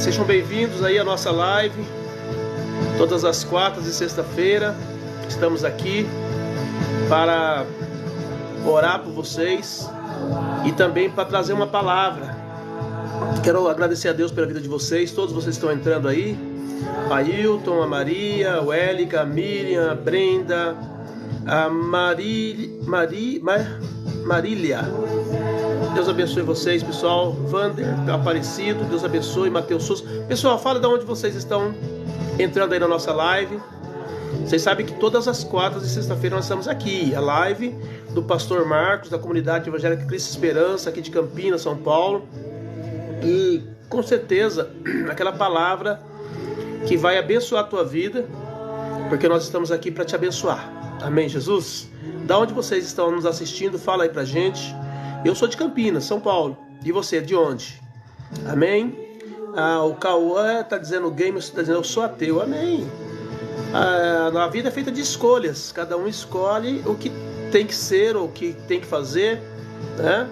Sejam bem-vindos aí à nossa live. Todas as quartas e sexta-feira estamos aqui para orar por vocês e também para trazer uma palavra. Quero agradecer a Deus pela vida de vocês, todos vocês estão entrando aí. A Ailton, a Maria, a Élica, a Miriam, a Brenda, a Marília. Deus abençoe vocês, pessoal. Vander, Aparecido, Deus abençoe. Matheus Souza. Pessoal, fala de onde vocês estão entrando aí na nossa live. Vocês sabem que todas as quartas e sexta-feira nós estamos aqui. A live do pastor Marcos, da comunidade evangélica Cristo Esperança, aqui de Campinas, São Paulo. E com certeza, aquela palavra que vai abençoar a tua vida, porque nós estamos aqui para te abençoar. Amém, Jesus? Da onde vocês estão nos assistindo, fala aí pra gente. Eu sou de Campinas, São Paulo. E você, de onde? Amém? O Cauã está dizendo, o Gamer está dizendo, eu sou ateu. Amém. A vida é feita de escolhas. Cada um escolhe o que tem que ser, ou o que tem que fazer, né?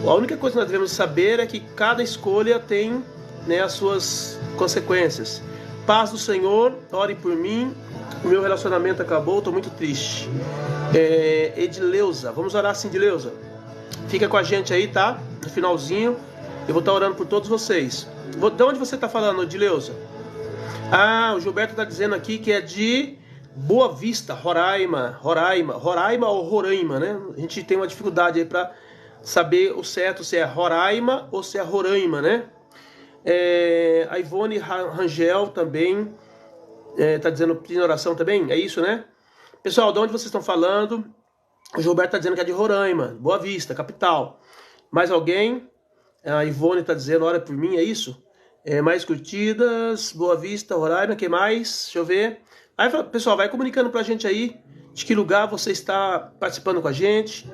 A única coisa que nós devemos saber é que cada escolha tem, né, as suas consequências. Paz do Senhor, ore por mim. O meu relacionamento acabou, estou muito triste. Edileuza, vamos orar assim, Edileuza. Fica com a gente aí, tá? No finalzinho, eu vou estar orando por todos vocês. De onde você está falando, Edileuza? O Gilberto está dizendo aqui que é de Boa Vista, Roraima, ou Roraima, né? A gente tem uma dificuldade aí para saber o certo, se é Roraima ou se é Roraima, né? A Ivone Rangel também está dizendo pedindo oração também, é isso, né? Pessoal, de onde vocês estão falando? O Gilberto está dizendo que é de Roraima, Boa Vista, capital. Mais alguém? A Ivone está dizendo, ora por mim, é isso? Mais curtidas, Boa Vista, Roraima, quem mais? Deixa eu ver. Aí, pessoal, vai comunicando pra gente aí de que lugar você está participando com a gente,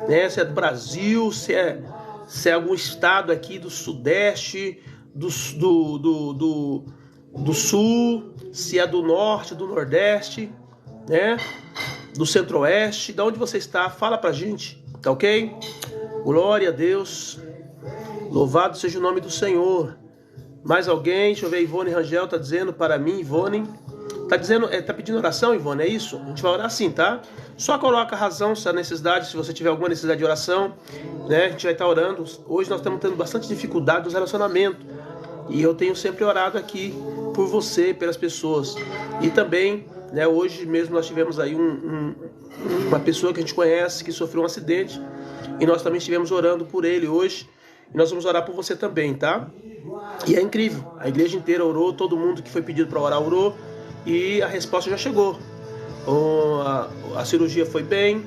né? Se é do Brasil, se é algum estado aqui do Sudeste, do Sul, se é do Norte, do Nordeste, né? Do Centro-Oeste, de onde você está, fala pra gente, tá ok? Glória a Deus, louvado seja o nome do Senhor. Mais alguém? Deixa eu ver, Ivone Rangel tá dizendo para mim, Ivone, tá dizendo, tá pedindo oração, Ivone, é isso? A gente vai orar sim, tá? Só coloca a razão, se a necessidade, se você tiver alguma necessidade de oração, né? A gente vai estar orando. Hoje nós estamos tendo bastante dificuldade nos relacionamentos, e eu tenho sempre orado aqui por você, pelas pessoas, e também, né, hoje mesmo nós tivemos aí uma pessoa que a gente conhece que sofreu um acidente e nós também estivemos orando por ele hoje e nós vamos orar por você também, tá? E é incrível, a igreja inteira orou, todo mundo que foi pedido para orar orou e a resposta já chegou. A cirurgia foi bem,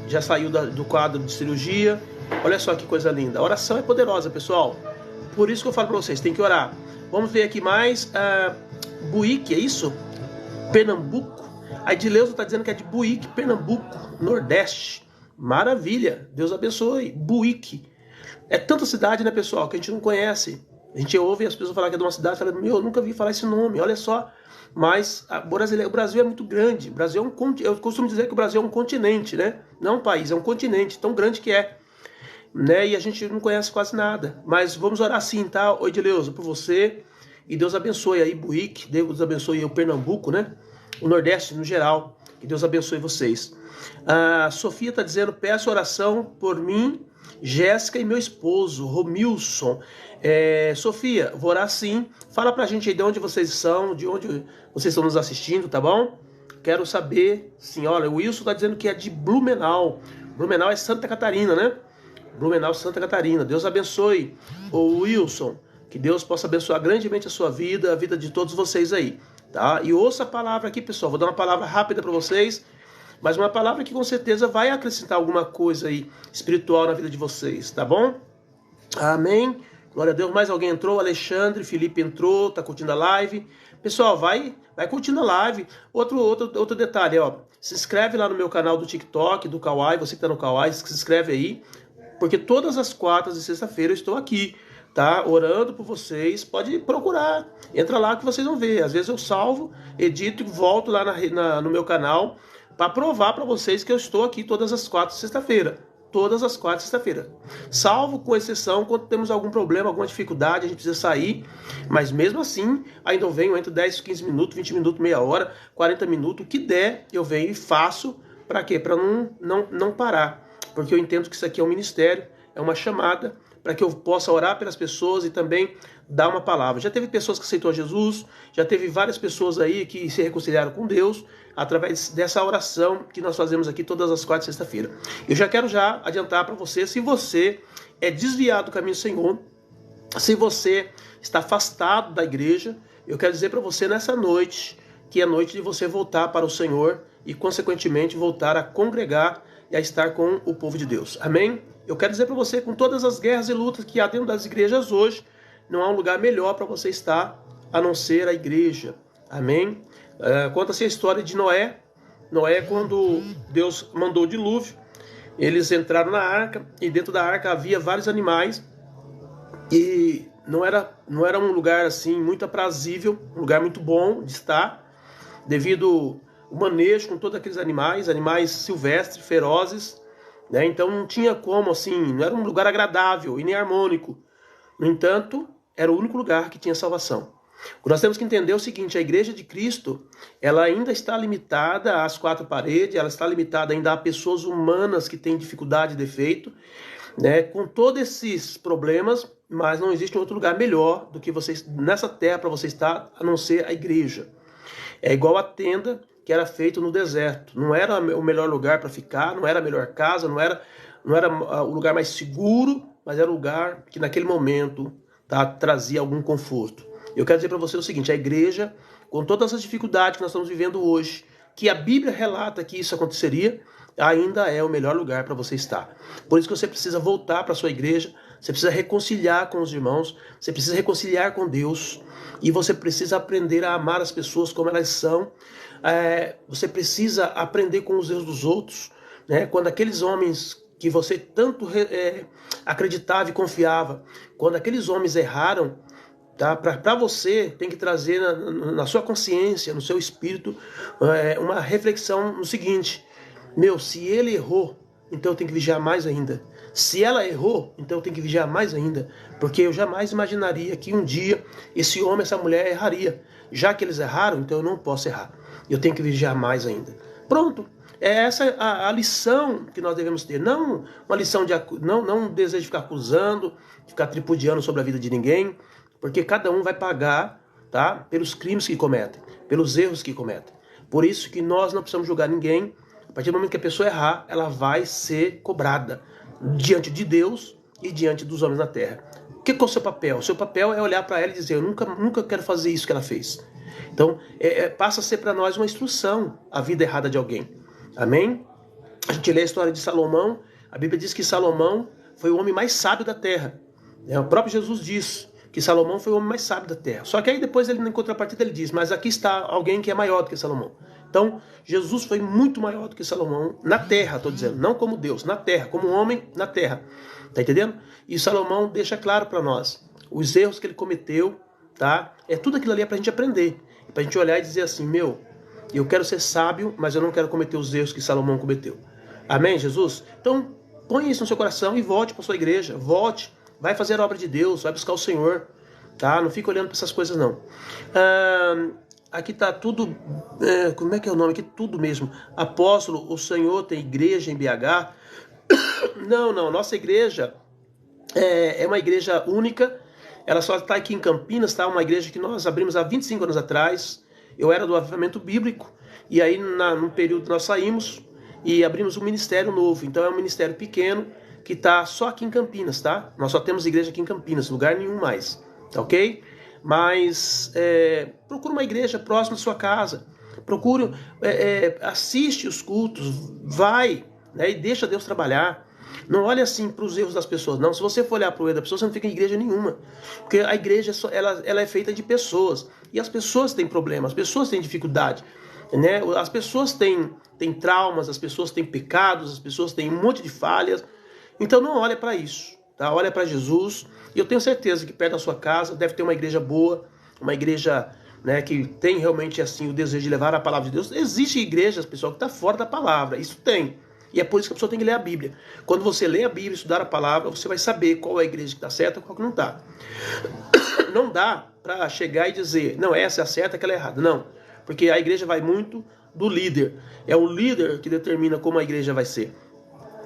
já saiu do quadro de cirurgia. Olha só que coisa linda, a oração é poderosa, pessoal, por isso que eu falo para vocês, tem que orar. Vamos ver aqui mais. Buíque, é isso? Pernambuco. A Edileuza está dizendo que é de Buíque, Pernambuco, Nordeste. Maravilha, Deus abençoe. Buíque. É tanta cidade, né, pessoal, que a gente não conhece. A gente ouve as pessoas falar que é de uma cidade, fala, eu nunca vi falar esse nome, olha só. Mas o Brasil é muito grande. O Brasil eu costumo dizer que o Brasil é um continente, né? Não é um país, é um continente, tão grande que é. Né? E a gente não conhece quase nada. Mas vamos orar sim, tá, Edileuza, por você. E Deus abençoe aí Buíque, Deus abençoe aí o Pernambuco, né? O Nordeste no geral. Que Deus abençoe vocês. A Sofia está dizendo, peço oração por mim, Jéssica e meu esposo, Romilson. Sofia, vou orar sim. Fala pra gente aí de onde vocês são, de onde vocês estão nos assistindo, tá bom? Quero saber, sim, olha, o Wilson está dizendo que é de Blumenau. Blumenau é Santa Catarina, né? Blumenau, Santa Catarina. Deus abençoe o Wilson. Que Deus possa abençoar grandemente a sua vida, a vida de todos vocês aí, tá? E ouça a palavra aqui, pessoal. Vou dar uma palavra rápida para vocês, mas uma palavra que com certeza vai acrescentar alguma coisa aí espiritual na vida de vocês, tá bom? Amém. Glória a Deus. Mais alguém entrou? Alexandre, Felipe entrou, tá curtindo a live. Pessoal, vai curtindo a live. Outro detalhe, ó. Se inscreve lá no meu canal do TikTok, do Kawaii. Você que tá no Kawaii, se inscreve aí, porque todas as quartas e sexta-feira eu estou aqui, tá? Orando por vocês. Pode procurar. Entra lá que vocês vão ver. Às vezes eu salvo, edito e volto lá no meu canal para provar para vocês que eu estou aqui todas as quartas e sexta-feira. todas as quartas e sexta-feira. Salvo com exceção quando temos algum problema, alguma dificuldade, a gente precisa sair. Mas mesmo assim, ainda eu venho entre 10, 15 minutos, 20 minutos, meia hora, 40 minutos, o que der, eu venho e faço. Para quê? Para não parar. Porque eu entendo que isso aqui é um ministério, é uma chamada, para que eu possa orar pelas pessoas e também dar uma palavra. Já teve pessoas que aceitou Jesus, já teve várias pessoas aí que se reconciliaram com Deus através dessa oração que nós fazemos aqui todas as quartas e sexta-feira. Eu já quero adiantar para você, se você é desviado do caminho do Senhor, se você está afastado da igreja, eu quero dizer para você nessa noite, que é noite de você voltar para o Senhor e, consequentemente, voltar a congregar e a estar com o povo de Deus. Amém? Eu quero dizer para você, com todas as guerras e lutas que há dentro das igrejas hoje, não há um lugar melhor para você estar a não ser a igreja. Amém? Conta-se a história de Noé. Noé, quando Deus mandou o dilúvio, eles entraram na arca e dentro da arca havia vários animais e não era um lugar assim muito aprazível, um lugar muito bom de estar, devido ao manejo com todos aqueles animais silvestres, ferozes, né? Então não tinha como assim, não era um lugar agradável e nem harmônico. No entanto, era o único lugar que tinha salvação. O que nós temos que entender é o seguinte: a igreja de Cristo, ela ainda está limitada às quatro paredes, ela está limitada ainda a pessoas humanas que têm dificuldade e defeito, né? Com todos esses problemas, mas não existe outro lugar melhor do que vocês nessa terra para você estar, a não ser a igreja. É igual a tenda que era feita no deserto. Não era o melhor lugar para ficar, não era a melhor casa, não era o lugar mais seguro, mas era o lugar que naquele momento, tá, trazia algum conforto. Eu quero dizer para você o seguinte: a igreja, com todas as dificuldades que nós estamos vivendo hoje, que a Bíblia relata que isso aconteceria, ainda é o melhor lugar para você estar. Por isso que você precisa voltar para a sua igreja, você precisa reconciliar com os irmãos, você precisa reconciliar com Deus, e você precisa aprender a amar as pessoas como elas são. Você precisa aprender com os erros dos outros, né? Quando aqueles homens que você tanto acreditava e confiava, quando aqueles homens erraram, tá? Para você tem que trazer na sua consciência, no seu espírito, uma reflexão no seguinte: se ele errou, então eu tenho que vigiar mais ainda. Se ela errou, então eu tenho que vigiar mais ainda, porque eu jamais imaginaria que um dia esse homem, essa mulher erraria. Já que eles erraram, então eu não posso errar. Eu tenho que vigiar mais ainda. Pronto. Essa é a lição que nós devemos ter. Não uma lição de não um desejo de ficar acusando, de ficar tripudiando sobre a vida de ninguém, porque cada um vai pagar, tá, pelos crimes que cometem, pelos erros que cometem. Por isso que nós não precisamos julgar ninguém. A partir do momento que a pessoa errar, ela vai ser cobrada diante de Deus e diante dos homens na terra. O que é o seu papel? O seu papel é olhar para ela e dizer: eu nunca quero fazer isso que ela fez. Então, passa a ser para nós uma instrução a vida errada de alguém. Amém? A gente lê a história de Salomão. A Bíblia diz que Salomão foi o homem mais sábio da terra. O próprio Jesus diz que Salomão foi o homem mais sábio da terra. Só que aí depois, em contrapartida, ele diz: mas aqui está alguém que é maior do que Salomão. Então, Jesus foi muito maior do que Salomão na terra, estou dizendo. Não como Deus, na terra, como homem na terra. Tá entendendo? E Salomão deixa claro para nós os erros que ele cometeu, tá? Tudo aquilo ali é para a gente aprender. Para a gente olhar e dizer assim: eu quero ser sábio, mas eu não quero cometer os erros que Salomão cometeu. Amém, Jesus? Então, põe isso no seu coração e volte para sua igreja. Volte, vai fazer a obra de Deus, vai buscar o Senhor. Tá? Não fica olhando para essas coisas, não. Aqui está tudo, como é que é o nome? Aqui tudo mesmo. Apóstolo, o Senhor tem igreja em BH? Não, nossa igreja é uma igreja única. Ela só está aqui em Campinas, tá? Uma igreja que nós abrimos há 25 anos atrás. Eu era do Avivamento Bíblico, e aí num período nós saímos e abrimos um ministério novo. Então é um ministério pequeno que está só aqui em Campinas, tá? Nós só temos igreja aqui em Campinas, lugar nenhum mais, tá ok? Mas procure uma igreja próxima da sua casa, assiste os cultos, vai, né, e deixa Deus trabalhar. Não olhe assim para os erros das pessoas, não. Se você for olhar para o erro da pessoa, você não fica em igreja nenhuma. Porque a igreja ela é feita de pessoas. E as pessoas têm problemas, as pessoas têm dificuldade, né? As pessoas têm traumas, as pessoas têm pecados, as pessoas têm um monte de falhas. Então não olhe para isso, tá? Olha para Jesus. E eu tenho certeza que perto da sua casa deve ter uma igreja boa, uma igreja, né, que tem realmente assim o desejo de levar a palavra de Deus. Existem igrejas, pessoal, que está fora da palavra. Isso tem. E é por isso que a pessoa tem que ler a Bíblia. Quando você lê a Bíblia, estudar a palavra, você vai saber qual é a igreja que está certa e qual que não está. Não dá para chegar e dizer, não, essa é a certa, aquela é errada. Não, porque a igreja vai muito do líder. É o líder que determina como a igreja vai ser.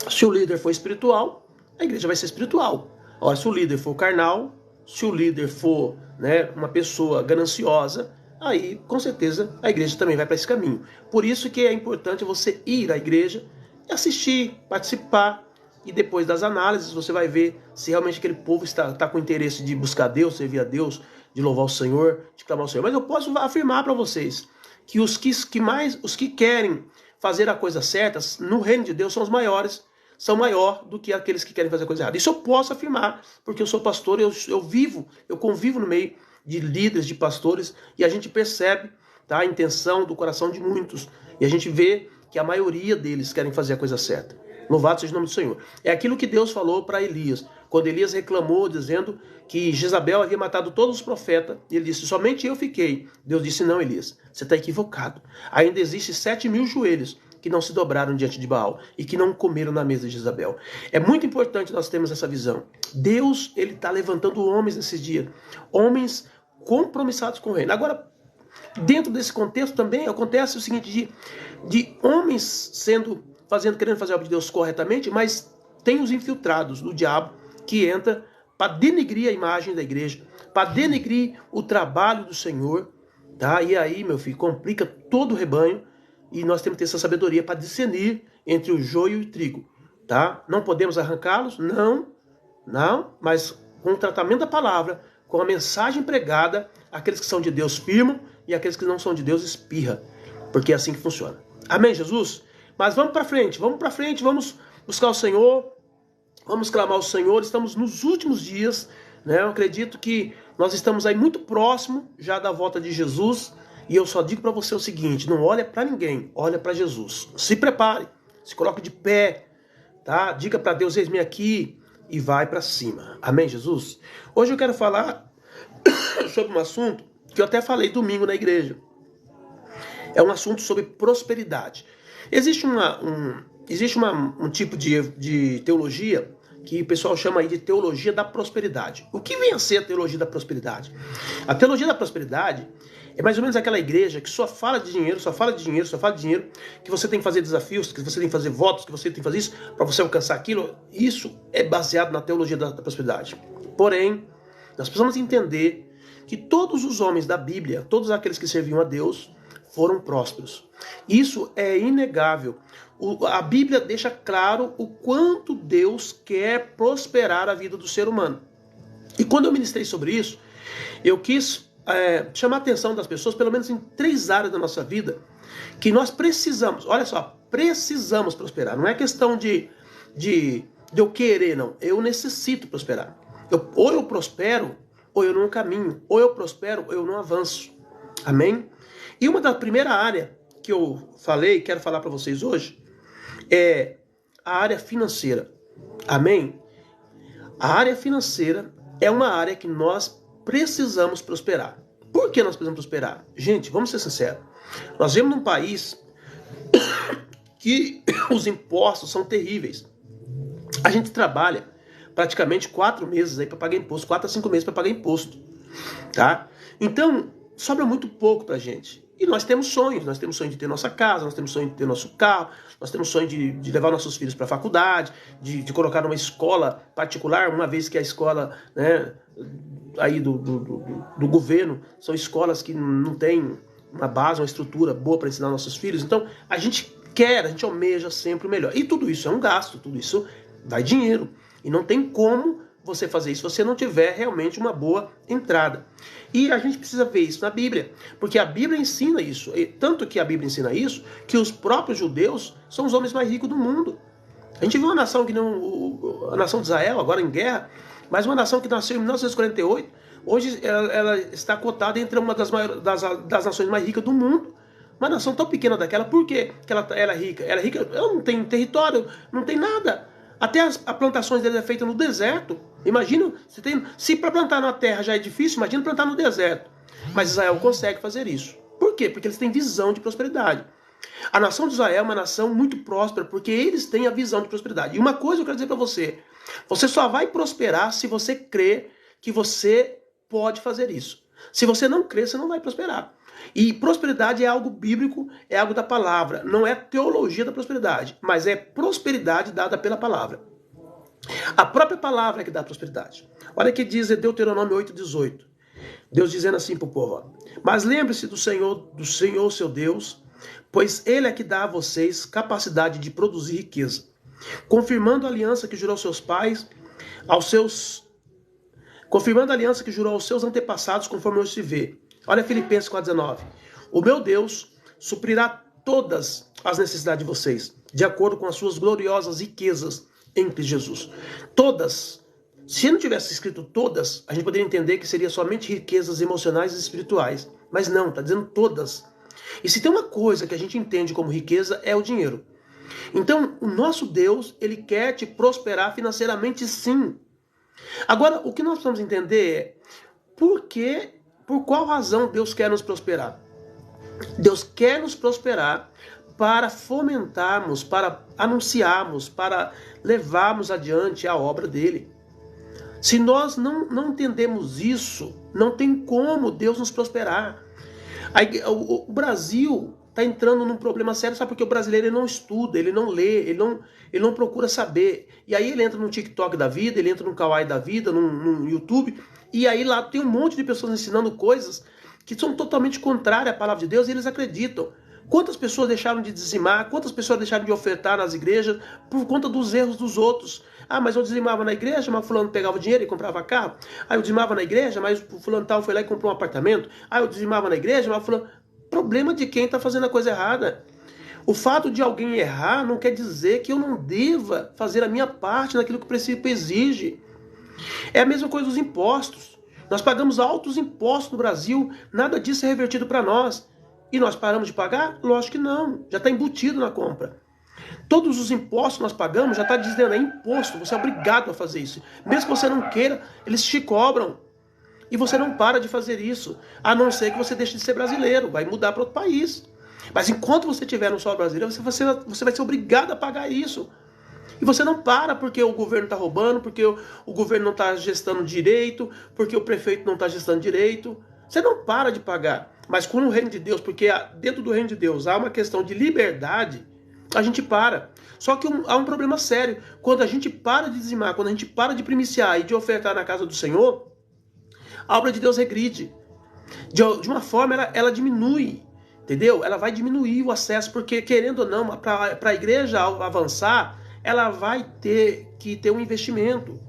Se o líder for espiritual, a igreja vai ser espiritual. Ora, se o líder for carnal, se o líder for, né, uma pessoa gananciosa, aí com certeza a igreja também vai para esse caminho. Por isso que é importante você ir à igreja, assistir, participar, e depois das análises você vai ver se realmente aquele povo está com interesse de buscar Deus, servir a Deus, de louvar o Senhor, de clamar o Senhor. Mas eu posso afirmar para vocês que os que querem fazer a coisa certa no reino de Deus são os maiores, são maior do que aqueles que querem fazer a coisa errada. Isso eu posso afirmar, porque eu sou pastor, eu convivo no meio de líderes, de pastores, e a gente percebe, tá, a intenção do coração de muitos, e a gente vê que a maioria deles querem fazer a coisa certa. Louvado seja o nome do Senhor. É aquilo que Deus falou para Elias, quando Elias reclamou, dizendo que Jezabel havia matado todos os profetas, e ele disse, somente eu fiquei. Deus disse, não, Elias, você está equivocado. Ainda existem 7.000 joelhos que não se dobraram diante de Baal e que não comeram na mesa de Jezabel. É muito importante nós termos essa visão. Deus, ele está levantando homens nesses dias, homens compromissados com o reino. Agora, dentro desse contexto também acontece o seguinte, de homens querendo fazer a obra de Deus corretamente, mas tem os infiltrados do diabo que entra para denegrir a imagem da igreja, para denegrir o trabalho do Senhor, tá? E aí, meu filho, complica todo o rebanho, e nós temos que ter essa sabedoria para discernir entre o joio e o trigo, tá? Não podemos arrancá-los, não, mas com o tratamento da palavra, com a mensagem pregada, aqueles que são de Deus firmam e aqueles que não são de Deus espirra, porque é assim que funciona. Amém, Jesus? Mas vamos para frente, vamos buscar o Senhor, vamos clamar ao Senhor. Estamos nos últimos dias, né? Eu acredito que nós estamos aí muito próximo já da volta de Jesus, e eu só digo para você o seguinte, não olha para ninguém, olha para Jesus. Se prepare, se coloque de pé, tá? Diga para Deus, eis-me aqui, e vai para cima. Amém, Jesus? Hoje eu quero falar sobre um assunto que eu até falei domingo na igreja. É um assunto sobre prosperidade. Existe um tipo de teologia que o pessoal chama aí de teologia da prosperidade. O que vem a ser a teologia da prosperidade? A teologia da prosperidade é mais ou menos aquela igreja que só fala de dinheiro, que você tem que fazer desafios, que você tem que fazer votos, que você tem que fazer isso para você alcançar aquilo. Isso é baseado na teologia da prosperidade. Porém, nós precisamos entender que todos os homens da Bíblia, todos aqueles que serviam a Deus, foram prósperos. Isso é inegável. A Bíblia deixa claro o quanto Deus quer prosperar a vida do ser humano. E quando eu ministrei sobre isso, eu quis chamar a atenção das pessoas, pelo menos em 3 áreas da nossa vida, que nós precisamos, olha só, precisamos prosperar. Não é questão de eu querer, não. Eu necessito prosperar. Ou eu prospero, ou eu não caminho. Ou eu prospero, ou eu não avanço. Amém? E uma da primeira área que eu quero falar para vocês hoje, é a área financeira. Amém? A área financeira é uma área que nós precisamos prosperar. Por que nós precisamos prosperar? Gente, vamos ser sinceros. Nós vivemos num país que os impostos são terríveis. A gente trabalha praticamente 4 meses aí para pagar imposto, 4 a 5 meses para pagar imposto, tá? Então, sobra muito pouco pra gente. E nós temos sonho de ter nossa casa, nós temos sonho de ter nosso carro, nós temos sonho de levar nossos filhos para a faculdade, de colocar numa escola particular, uma vez que a escola, né, aí do governo são escolas que não tem uma base, uma estrutura boa para ensinar nossos filhos. Então a gente almeja sempre o melhor. E tudo isso é um gasto, tudo isso dá dinheiro. E não tem como você fazer isso se você não tiver realmente uma boa entrada. E a gente precisa ver isso na Bíblia, porque a Bíblia ensina isso, tanto que a Bíblia ensina isso, que os próprios judeus são os homens mais ricos do mundo. A gente viu uma nação que não, a nação de Israel, agora em guerra, mas uma nação que nasceu em 1948, hoje ela está cotada entre uma das nações mais ricas do mundo. Uma nação tão pequena daquela, por quê que ela é rica? Ela é rica, ela não tem território, não tem nada. Até as plantações deles é feita no deserto. Imagina, se para plantar na terra já é difícil, imagina plantar no deserto. Mas Israel consegue fazer isso. Por quê? Porque eles têm visão de prosperidade. A nação de Israel é uma nação muito próspera, porque eles têm a visão de prosperidade. E uma coisa eu quero dizer para você, você só vai prosperar se você crê que você pode fazer isso. Se você não crê, você não vai prosperar. E prosperidade é algo bíblico, é algo da palavra. Não é teologia da prosperidade, mas é prosperidade dada pela palavra. A própria palavra é que dá prosperidade. Olha o que diz Deuteronômio 8,18. Deus dizendo assim para o povo, ó, mas lembre-se do Senhor seu Deus, pois Ele é que dá a vocês capacidade de produzir riqueza, confirmando a aliança que jurou aos seus pais, confirmando a aliança que jurou aos seus antepassados, conforme hoje se vê. Olha Filipenses 4,19. O meu Deus suprirá todas as necessidades de vocês, de acordo com as suas gloriosas riquezas em Cristo Jesus. Todas. Se não tivesse escrito todas, a gente poderia entender que seria somente riquezas emocionais e espirituais. Mas não, está dizendo todas. E se tem uma coisa que a gente entende como riqueza, é o dinheiro. Então, o nosso Deus, Ele quer te prosperar financeiramente, sim. Agora, o que nós precisamos entender é por qual razão Deus quer nos prosperar? Deus quer nos prosperar para fomentarmos, para anunciarmos, para levarmos adiante a obra dele. Se nós não entendemos isso, não tem como Deus nos prosperar. O Brasil está entrando num problema sério, sabe? Porque o brasileiro ele não estuda, ele não lê, ele não procura saber. E aí ele entra no TikTok da vida, ele entra no Kawaii da vida, no YouTube, e aí lá tem um monte de pessoas ensinando coisas que são totalmente contrárias à palavra de Deus e eles acreditam. Quantas pessoas deixaram de dizimar, quantas pessoas deixaram de ofertar nas igrejas por conta dos erros dos outros? Ah, mas eu dizimava na igreja, mas fulano pegava o dinheiro e comprava carro. Ah, eu dizimava na igreja, mas o fulano tal foi lá e comprou um apartamento. Ah, eu dizimava na igreja, mas fulano... Problema de quem está fazendo a coisa errada. O fato de alguém errar não quer dizer que eu não deva fazer a minha parte naquilo que o princípio exige. É a mesma coisa dos impostos. Nós pagamos altos impostos no Brasil, nada disso é revertido para nós. E nós paramos de pagar? Lógico que não, já está embutido na compra. Todos os impostos que nós pagamos já está dizendo, é imposto, você é obrigado a fazer isso. Mesmo que você não queira, eles te cobram. E você não para de fazer isso, a não ser que você deixe de ser brasileiro, vai mudar para outro país. Mas enquanto você estiver no solo brasileiro, você vai ser obrigado a pagar isso. E você não para porque o governo está roubando, porque o governo não está gestando direito, porque o prefeito não está gestando direito. Você não para de pagar. Mas com o reino de Deus, porque dentro do reino de Deus há uma questão de liberdade, a gente para. Só que há um problema sério. Quando a gente para de dizimar, quando a gente para de primiciar e de ofertar na casa do Senhor, a obra de Deus regride. De uma forma, ela diminui. Entendeu? Ela vai diminuir o acesso, porque querendo ou não, para a igreja avançar, ela vai ter que ter um investimento.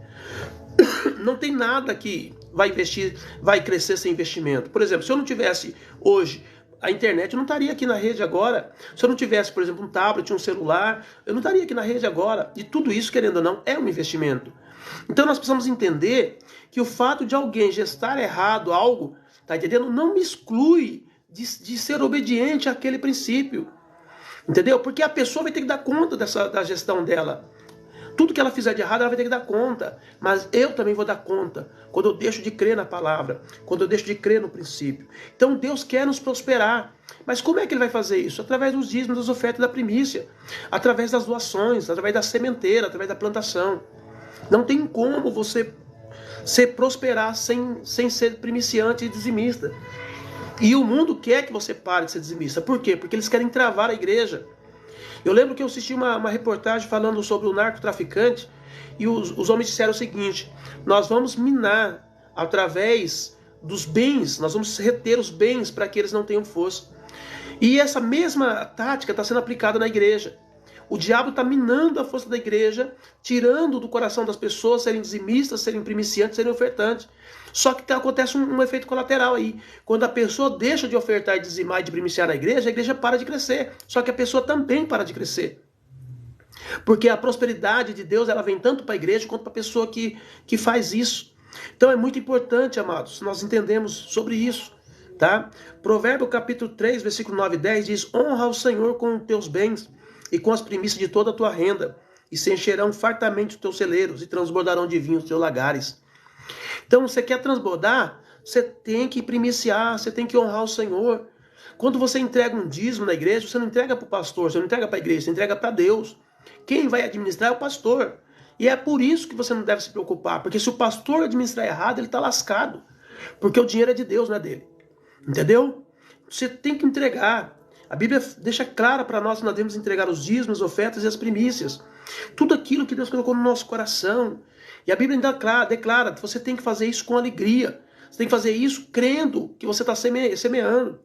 Não tem nada que vai investir, vai crescer sem investimento. Por exemplo, se eu não tivesse hoje a internet, eu não estaria aqui na rede agora. Se eu não tivesse, por exemplo, um tablet, um celular, eu não estaria aqui na rede agora. E tudo isso, querendo ou não, é um investimento. Então nós precisamos entender que o fato de alguém gestar errado algo, tá entendendo? Não me exclui de ser obediente àquele princípio. Entendeu? Porque a pessoa vai ter que dar conta da gestão dela. Tudo que ela fizer de errado, ela vai ter que dar conta. Mas eu também vou dar conta quando eu deixo de crer na palavra, quando eu deixo de crer no princípio. Então Deus quer nos prosperar. Mas como é que Ele vai fazer isso? Através dos dízimos, das ofertas da primícia. Através das doações, através da sementeira, através da plantação. Não tem como você se prosperar sem ser primiciante e dizimista. E o mundo quer que você pare de ser dizimista. Por quê? Porque eles querem travar a igreja. Eu lembro que eu assisti uma reportagem falando sobre o narcotraficante e os homens disseram o seguinte: nós vamos minar através dos bens, nós vamos reter os bens para que eles não tenham força. E essa mesma tática está sendo aplicada na igreja. O diabo está minando a força da igreja, tirando do coração das pessoas serem dizimistas, serem primiciantes, serem ofertantes. Só que acontece um efeito colateral aí. Quando a pessoa deixa de ofertar e dizimar e de primiciar a igreja para de crescer. Só que a pessoa também para de crescer. Porque a prosperidade de Deus ela vem tanto para a igreja quanto para a pessoa que faz isso. Então é muito importante, amados, nós entendemos sobre isso. Tá? Provérbio capítulo 3, versículo 9 e 10 diz: honra o Senhor com os teus bens e com as primícias de toda a tua renda, e se encherão fartamente os teus celeiros, e transbordarão de vinho os teus lagares. Então, você quer transbordar? Você tem que primiciar, você tem que honrar o Senhor. Quando você entrega um dízimo na igreja, você não entrega para o pastor, você não entrega para a igreja, você entrega para Deus. Quem vai administrar é o pastor. E é por isso que você não deve se preocupar, porque se o pastor administrar errado, ele está lascado. Porque o dinheiro é de Deus, não é dele. Entendeu? Você tem que entregar. A Bíblia deixa clara para nós que nós devemos entregar os dízimos, as ofertas e as primícias. Tudo aquilo que Deus colocou no nosso coração. E a Bíblia ainda declara que você tem que fazer isso com alegria. Você tem que fazer isso crendo que você está semeando.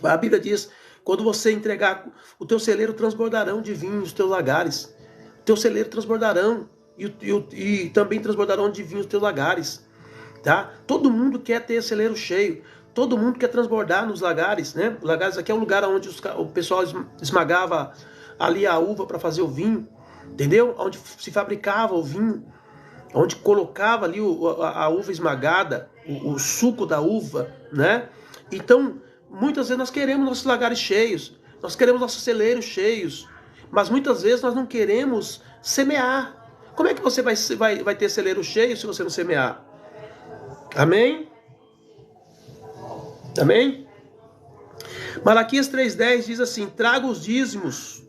A Bíblia diz, quando você entregar, o teu celeiro transbordarão de vinho os teus lagares. O teu celeiro transbordarão e também transbordarão de vinho os teus lagares. Tá? Todo mundo quer ter celeiro cheio. Todo mundo quer transbordar nos lagares, né? Os lagares aqui é um lugar onde o pessoal esmagava ali a uva para fazer o vinho, entendeu? Onde se fabricava o vinho, onde colocava ali a uva esmagada, o suco da uva, né? Então, muitas vezes nós queremos nossos lagares cheios, nós queremos nossos celeiros cheios, mas muitas vezes nós não queremos semear. Como é que você vai ter celeiro cheio se você não semear? Amém? Amém? Malaquias 3,10 diz assim: traga os dízimos,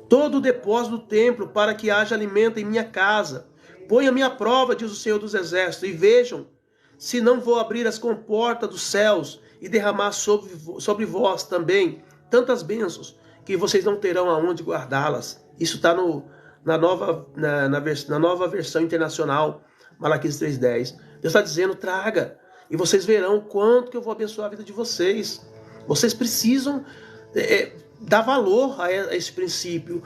todo o depósito do templo, para que haja alimento em minha casa. Ponha minha prova, diz o Senhor dos Exércitos, e vejam se não vou abrir as comportas dos céus e derramar sobre vós também tantas bênçãos, que vocês não terão aonde guardá-las. Isso está na nova versão internacional, Malaquias 3,10. Deus está dizendo, traga. E vocês verão o quanto que eu vou abençoar a vida de vocês. Vocês precisam dar valor a esse princípio.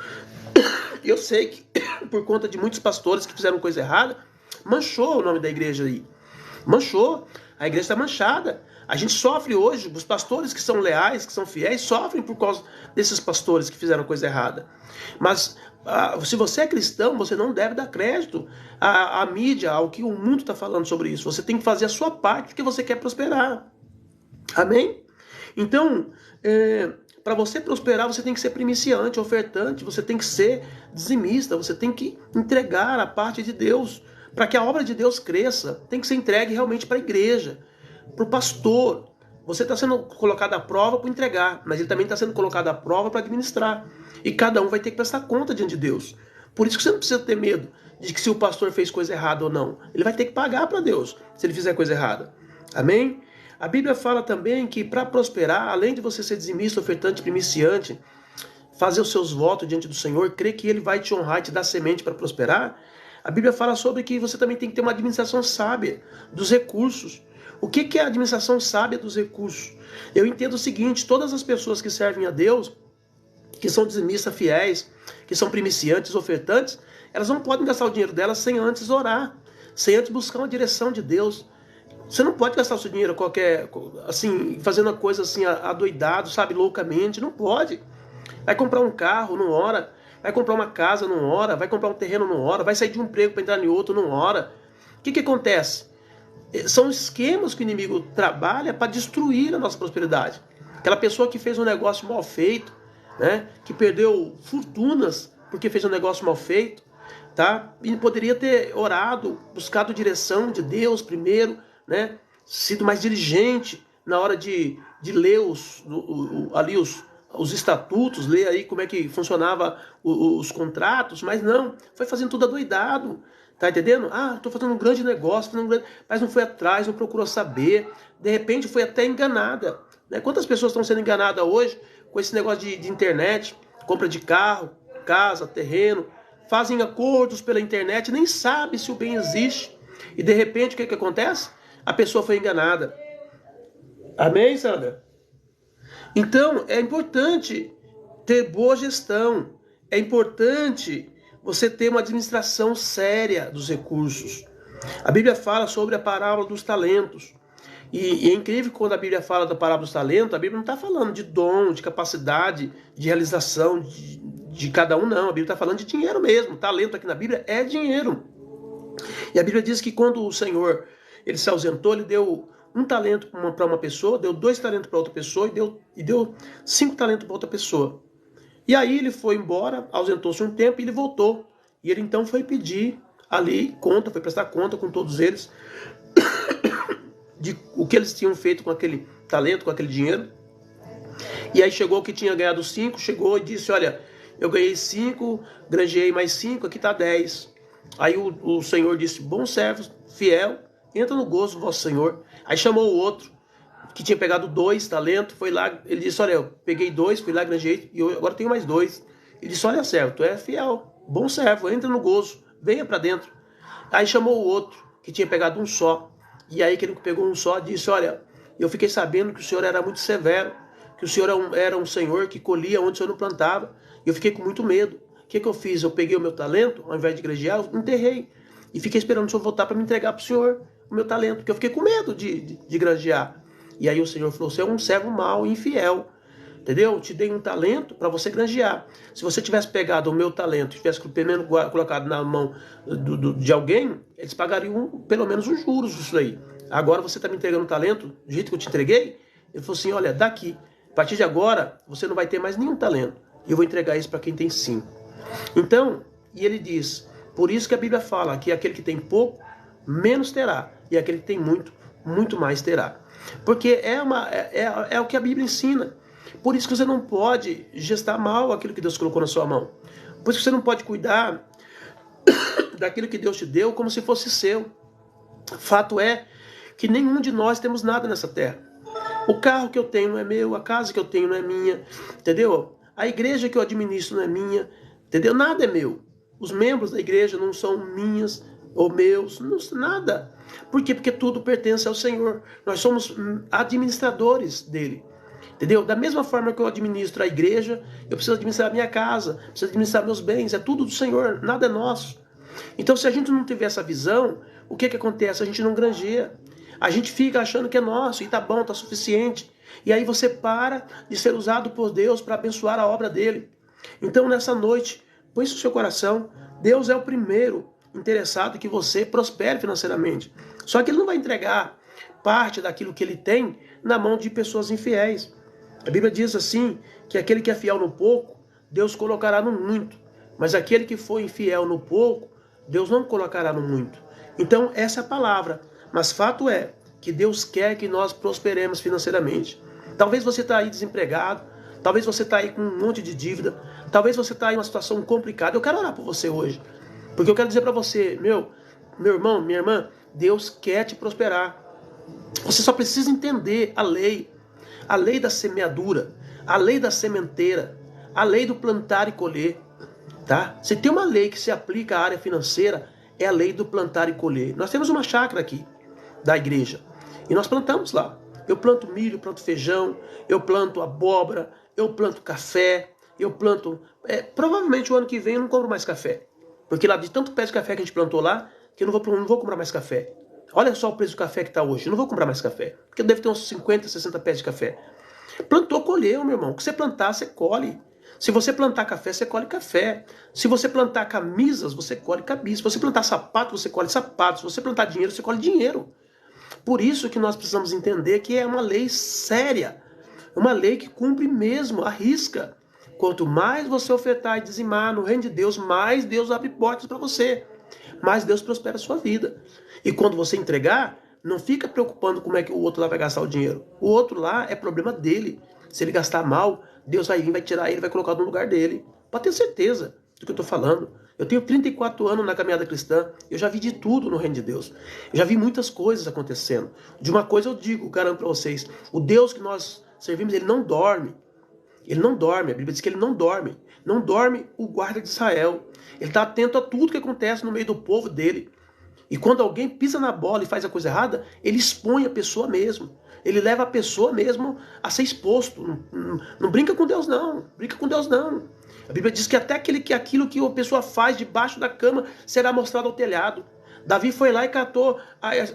Eu sei que, por conta de muitos pastores que fizeram coisa errada, manchou o nome da igreja aí. Manchou. A igreja está manchada. A gente sofre hoje, os pastores que são leais, que são fiéis, sofrem por causa desses pastores que fizeram coisa errada. Mas se você é cristão, você não deve dar crédito à mídia, ao que o mundo está falando sobre isso. Você tem que fazer a sua parte porque você quer prosperar. Amém? Então, para você prosperar, você tem que ser primiciante, ofertante, você tem que ser dizimista, você tem que entregar a parte de Deus, para que a obra de Deus cresça. Tem que ser entregue realmente para a igreja, para o pastor. Você está sendo colocado à prova para entregar, mas ele também está sendo colocado à prova para administrar. E cada um vai ter que prestar conta diante de Deus. Por isso que você não precisa ter medo de que se o pastor fez coisa errada ou não. Ele vai ter que pagar para Deus se ele fizer coisa errada. Amém? A Bíblia fala também que para prosperar, além de você ser dizimista, ofertante, primiciante, fazer os seus votos diante do Senhor, crer que Ele vai te honrar e te dar semente para prosperar, a Bíblia fala sobre que você também tem que ter uma administração sábia dos recursos. O que é a administração sábia dos recursos? Eu entendo o seguinte, todas as pessoas que servem a Deus, que são dizimistas fiéis, que são primiciantes, ofertantes, elas não podem gastar o dinheiro delas sem antes orar, sem antes buscar uma direção de Deus. Você não pode gastar o seu dinheiro assim, fazendo uma coisa assim, adoidado, sabe, loucamente. Não pode. Vai comprar um carro, não ora. Vai comprar uma casa, não ora. Vai comprar um terreno, não ora. Vai sair de um emprego para entrar em outro, não ora. O que acontece? São esquemas que o inimigo trabalha para destruir a nossa prosperidade. Aquela pessoa que fez um negócio mal feito, né, que perdeu fortunas porque fez um negócio mal feito, tá? E poderia ter orado, buscado direção de Deus primeiro, né? Sido mais diligente na hora de ler os estatutos, ler aí como é que funcionava os contratos, mas não, foi fazendo tudo adoidado, tá entendendo? Estou fazendo um grande negócio, mas não foi atrás, não procurou saber, de repente foi até enganada, né? Quantas pessoas estão sendo enganadas hoje com esse negócio de internet, compra de carro, casa, terreno, fazem acordos pela internet, nem sabe se o bem existe, e de repente o que acontece? A pessoa foi enganada. Amém, Sandra? Então, é importante ter boa gestão. É importante você ter uma administração séria dos recursos. A Bíblia fala sobre a parábola dos talentos. E é incrível que quando a Bíblia fala da parábola dos talentos, a Bíblia não está falando de dom, de capacidade, de realização de cada um, não. A Bíblia está falando de dinheiro mesmo. Talento aqui na Bíblia é dinheiro. E a Bíblia diz que quando o Senhor ele se ausentou, ele deu 1 talento para uma pessoa, deu 2 talentos para outra pessoa e deu 5 talentos para outra pessoa. E aí ele foi embora, ausentou-se um tempo e ele voltou. E ele então foi pedir ali foi prestar conta com todos eles de o que eles tinham feito com aquele talento, com aquele dinheiro. E aí chegou que tinha ganhado 5, chegou e disse, olha, eu ganhei 5, granjeei mais 5, aqui está 10. Aí o Senhor disse, bom servo, fiel, entra no gozo do vosso Senhor. Aí chamou o outro, que tinha pegado 2 talentos, foi lá, ele disse, olha, eu peguei 2, fui lá, granjeei, e eu agora tenho mais 2. Ele disse, olha, servo, tu é fiel, bom servo, entra no gozo, venha para dentro. Aí chamou o outro, que tinha pegado um só. E aí aquele que pegou um só disse, olha, eu fiquei sabendo que o Senhor era muito severo, que o Senhor era um Senhor que colhia onde o Senhor não plantava. E eu fiquei com muito medo. O que eu fiz? Eu peguei o meu talento, ao invés de granjear, eu enterrei. E fiquei esperando o Senhor voltar para me entregar para o Senhor o meu talento, porque eu fiquei com medo de granjear. E aí o Senhor falou, você é um servo mau e infiel. Entendeu? Eu te dei um talento para você granjear. Se você tivesse pegado o meu talento e tivesse primeiro colocado na mão de alguém, eles pagariam pelo menos os juros disso aí. Agora você está me entregando um talento, do jeito que eu te entreguei. Ele falou assim, olha, daqui, a partir de agora, você não vai ter mais nenhum talento. E eu vou entregar isso para quem tem 5. Então, e ele diz, por isso que a Bíblia fala que aquele que tem pouco, menos terá. E aquele que tem muito, muito mais terá. Porque é o que a Bíblia ensina. Por isso que você não pode gestar mal aquilo que Deus colocou na sua mão. Por isso que você não pode cuidar daquilo que Deus te deu como se fosse seu. Fato é que nenhum de nós temos nada nessa terra. O carro que eu tenho não é meu, a casa que eu tenho não é minha, entendeu? A igreja que eu administro não é minha, entendeu? Nada é meu. Os membros da igreja não são minhas ou meus, não, nada. Por quê? Porque tudo pertence ao Senhor. Nós somos administradores dele. Entendeu? Da mesma forma que eu administro a igreja, eu preciso administrar a minha casa, preciso administrar meus bens, é tudo do Senhor, nada é nosso. Então, se a gente não tiver essa visão, o que acontece? A gente não granjeia. A gente fica achando que é nosso e tá bom, tá suficiente. E aí você para de ser usado por Deus para abençoar a obra dele. Então, nessa noite, põe isso no seu coração. Deus é o primeiro interessado que você prospere financeiramente. Só que ele não vai entregar parte daquilo que ele tem na mão de pessoas infiéis. A Bíblia diz assim, que aquele que é fiel no pouco, Deus colocará no muito. Mas aquele que for infiel no pouco, Deus não colocará no muito. Então, essa é a palavra. Mas fato é que Deus quer que nós prosperemos financeiramente. Talvez você está aí desempregado, talvez você está aí com um monte de dívida, talvez você está aí em uma situação complicada. Eu quero orar por você hoje. Porque eu quero dizer para você, meu irmão, minha irmã, Deus quer te prosperar. Você só precisa entender a lei da semeadura, a lei da sementeira, a lei do plantar e colher, tá? Se tem uma lei que se aplica à área financeira, é a lei do plantar e colher. Nós temos uma chácara aqui da igreja e nós plantamos lá. Eu planto milho, planto feijão, eu planto abóbora, eu planto café, eu planto... provavelmente o ano que vem eu não compro mais café, porque lá de tanto pé de café que a gente plantou lá, que eu não vou comprar mais café. Olha só o preço do café que está hoje. Eu não vou comprar mais café. Porque deve ter uns 50, 60 pés de café. Plantou, colheu, meu irmão. O que você plantar, você colhe. Se você plantar café, você colhe café. Se você plantar camisas, você colhe camisas. Se você plantar sapato, você colhe sapatos. Se você plantar dinheiro, você colhe dinheiro. Por isso que nós precisamos entender que é uma lei séria. Uma lei que cumpre mesmo, arrisca. Quanto mais você ofertar e dizimar no reino de Deus, mais Deus abre portas para você. Mais Deus prospera a sua vida. E quando você entregar, não fica preocupando como é que o outro lá vai gastar o dinheiro. O outro lá é problema dele. Se ele gastar mal, Deus vai vir, vai tirar ele, vai colocar no lugar dele. Pode ter certeza do que eu estou falando. Eu tenho 34 anos na caminhada cristã. Eu já vi de tudo no reino de Deus. Eu já vi muitas coisas acontecendo. De uma coisa eu digo, garanto para vocês. O Deus que nós servimos, ele não dorme. Ele não dorme. A Bíblia diz que ele não dorme. Não dorme o guarda de Israel. Ele está atento a tudo que acontece no meio do povo dele. E quando alguém pisa na bola e faz a coisa errada, ele expõe a pessoa mesmo. Ele leva a pessoa mesmo a ser exposto. Não brinca com Deus, não. Brinca com Deus, não. A Bíblia diz que até aquilo que a pessoa faz debaixo da cama será mostrado ao telhado. Davi foi lá e catou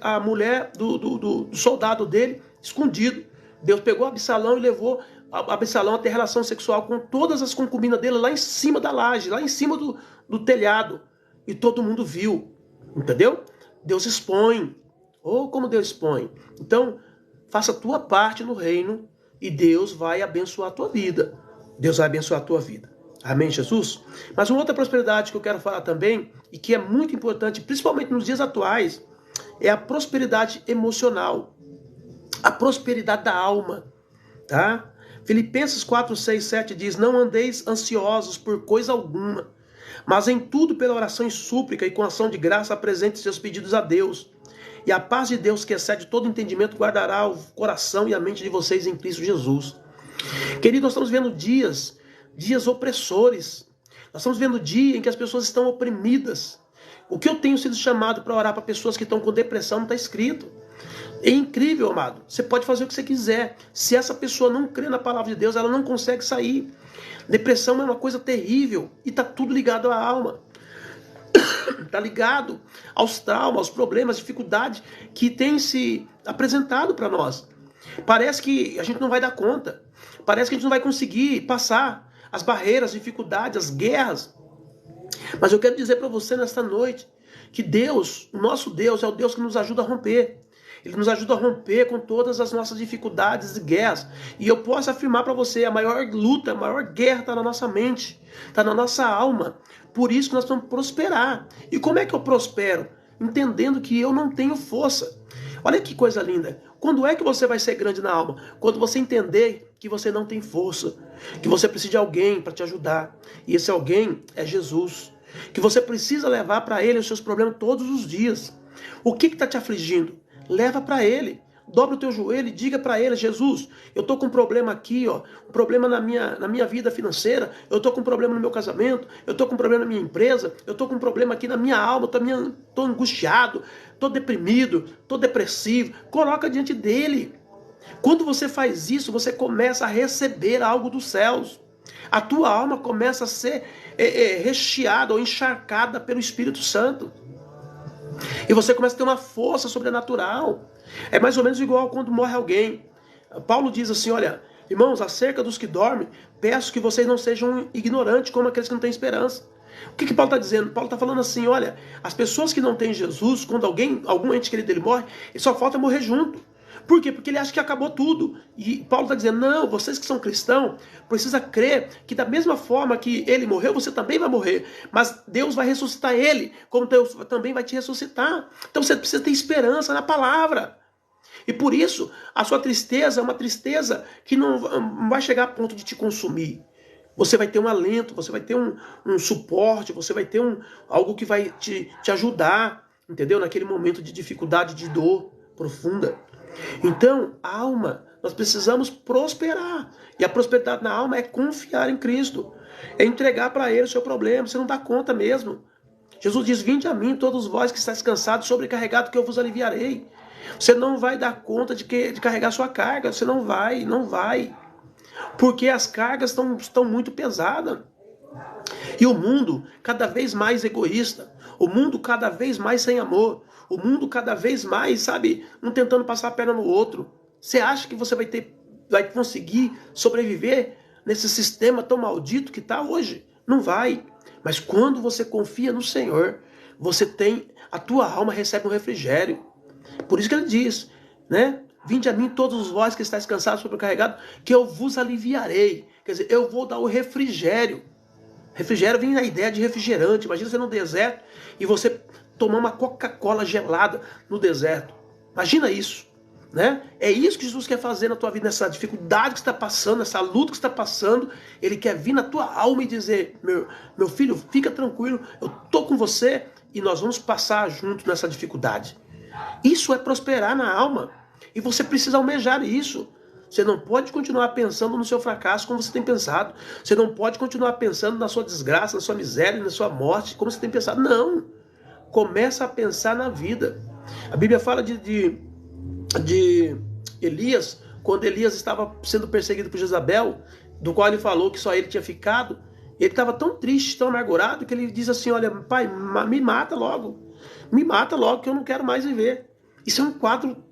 a mulher do soldado dele escondido. Deus pegou Absalão e levou Absalão a ter relação sexual com todas as concubinas dele lá em cima da laje, lá em cima do telhado. E todo mundo viu. Entendeu? Deus expõe. Oh, como Deus expõe. Então, faça a tua parte no reino e Deus vai abençoar a tua vida. Deus vai abençoar a tua vida. Amém, Jesus? Mas uma outra prosperidade que eu quero falar também, e que é muito importante, principalmente nos dias atuais, é a prosperidade emocional. A prosperidade da alma. Tá? Filipenses 4, 6, 7 diz: não andeis ansiosos por coisa alguma, mas em tudo pela oração e súplica e com ação de graça apresente seus pedidos a Deus. E a paz de Deus, que excede todo entendimento, guardará o coração e a mente de vocês em Cristo Jesus. Queridos, nós estamos vendo dias opressores. Nós estamos vendo dia em que as pessoas estão oprimidas. O que eu tenho sido chamado para orar para pessoas que estão com depressão não está escrito. É incrível, amado. Você pode fazer o que você quiser. Se essa pessoa não crê na palavra de Deus, ela não consegue sair. Depressão é uma coisa terrível e está tudo ligado à alma. Está ligado aos traumas, aos problemas, dificuldades que têm se apresentado para nós. Parece que a gente não vai dar conta. Parece que a gente não vai conseguir passar as barreiras, as dificuldades, as guerras. Mas eu quero dizer para você nesta noite que Deus, o nosso Deus, é o Deus que nos ajuda a romper. Ele nos ajuda a romper com todas as nossas dificuldades e guerras. E eu posso afirmar para você, a maior luta, a maior guerra está na nossa mente, está na nossa alma. Por isso que nós vamos prosperar. E como é que eu prospero? Entendendo que eu não tenho força. Olha que coisa linda. Quando é que você vai ser grande na alma? Quando você entender que você não tem força, que você precisa de alguém para te ajudar. E esse alguém é Jesus. Que você precisa levar para Ele os seus problemas todos os dias. O que está te afligindo? Leva para Ele. Dobra o teu joelho e diga para Ele: Jesus, eu estou com um problema aqui, um problema na minha vida financeira, eu estou com um problema no meu casamento, eu estou com um problema na minha empresa, eu estou com um problema aqui na minha alma, estou angustiado, estou deprimido, estou depressivo. Coloca diante dEle. Quando você faz isso, você começa a receber algo dos céus. A tua alma começa a ser recheada ou encharcada pelo Espírito Santo. E você começa a ter uma força sobrenatural. É mais ou menos igual quando morre alguém. Paulo diz assim: olha, irmãos, acerca dos que dormem, peço que vocês não sejam ignorantes como aqueles que não têm esperança. O que Paulo está dizendo? Paulo está falando assim: olha, as pessoas que não têm Jesus, quando algum ente querido dele morre, ele só falta morrer junto. Por quê? Porque ele acha que acabou tudo. E Paulo está dizendo: não, vocês que são cristãos, precisam crer que da mesma forma que ele morreu, você também vai morrer. Mas Deus vai ressuscitar ele, como Deus também vai te ressuscitar. Então você precisa ter esperança na palavra. E por isso, a sua tristeza é uma tristeza que não vai chegar a ponto de te consumir. Você vai ter um alento, você vai ter um suporte, você vai ter algo que vai te ajudar, entendeu? Naquele momento de dificuldade, de dor profunda. Então, alma, nós precisamos prosperar. E a prosperidade na alma é confiar em Cristo. É entregar para Ele o seu problema. Você não dá conta mesmo. Jesus diz: vinde a mim, todos vós que estáis cansados, sobrecarregados, que eu vos aliviarei. Você não vai dar conta de carregar sua carga. Você não vai. Porque as cargas estão muito pesadas. E o mundo cada vez mais egoísta. O mundo cada vez mais sem amor. O mundo cada vez mais, sabe, um tentando passar a perna no outro. Você acha que você vai conseguir sobreviver nesse sistema tão maldito que está hoje? Não vai. Mas quando você confia no Senhor, a tua alma recebe um refrigério. Por isso que ele diz, né? Vinde a mim todos vós que estáis cansados, sobrecarregados, que eu vos aliviarei. Quer dizer, eu vou dar o refrigério. Refrigério vem na ideia de refrigerante. Imagina você no deserto e você tomar uma Coca-Cola gelada no deserto. Imagina isso, né? É isso que Jesus quer fazer na tua vida, nessa dificuldade que você está passando, nessa luta que você está passando. Ele quer vir na tua alma e dizer: meu filho, fica tranquilo, eu estou com você e nós vamos passar juntos nessa dificuldade. Isso é prosperar na alma. E você precisa almejar isso. Você não pode continuar pensando no seu fracasso como você tem pensado. Você não pode continuar pensando na sua desgraça, na sua miséria, na sua morte, como você tem pensado. Não. Começa a pensar na vida. A Bíblia fala de Elias, quando Elias estava sendo perseguido por Jezabel, do qual ele falou que só ele tinha ficado. Ele estava tão triste, tão amargurado, que ele diz assim: olha, pai, me mata logo, que eu não quero mais viver. Isso é um quadro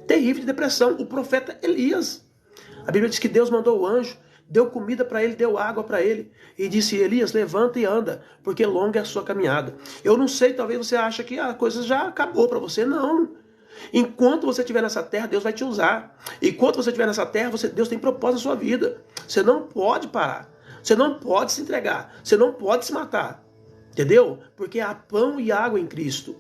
terrível de depressão. O profeta Elias, a Bíblia diz que Deus mandou o anjo, deu comida para ele, deu água para ele, e disse: Elias, levanta e anda, porque longa é a sua caminhada. Eu não sei, talvez você ache que a coisa já acabou para você. Não. Enquanto você estiver nessa terra, Deus vai te usar. Enquanto você estiver nessa terra, Deus tem propósito na sua vida. Você não pode parar. Você não pode se entregar. Você não pode se matar. Entendeu? Porque há pão e água em Cristo.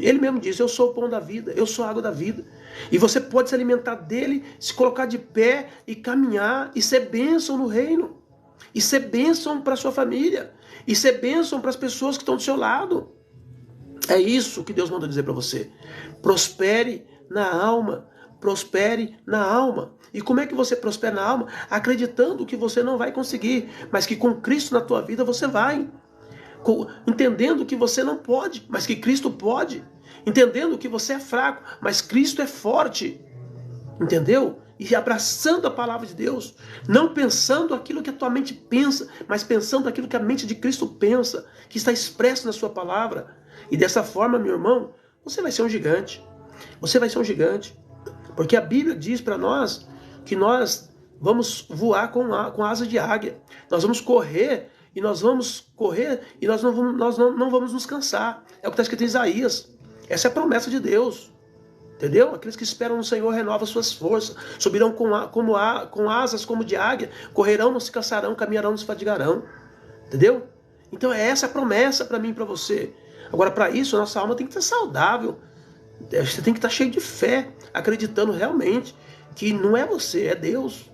Ele mesmo disse, eu sou o pão da vida, eu sou a água da vida. E você pode se alimentar dele, se colocar de pé e caminhar e ser bênção no reino. E ser bênção para a sua família. E ser bênção para as pessoas que estão do seu lado. É isso que Deus mandou dizer para você. Prospere na alma. Prospere na alma. E como é que você prospera na alma? Acreditando que você não vai conseguir, mas que com Cristo na tua vida você vai. Entendendo que você não pode, mas que Cristo pode. Entendendo que você é fraco, mas Cristo é forte. Entendeu? E abraçando a palavra de Deus. Não pensando aquilo que a tua mente pensa, mas pensando aquilo que a mente de Cristo pensa, que está expresso na sua palavra. E dessa forma, meu irmão, você vai ser um gigante. Você vai ser um gigante. Porque a Bíblia diz para nós que nós vamos voar com asas de águia. Nós vamos correr e nós não vamos nos cansar. É o que está escrito em Isaías. Essa é a promessa de Deus. Entendeu? Aqueles que esperam no Senhor renovam suas forças. Subirão com asas como de águia. Correrão, não se cansarão, caminharão, não se fadigarão. Entendeu? Então essa é a promessa para mim e para você. Agora, para isso, a nossa alma tem que estar saudável. Você tem que estar cheio de fé, acreditando realmente que não é você, é Deus.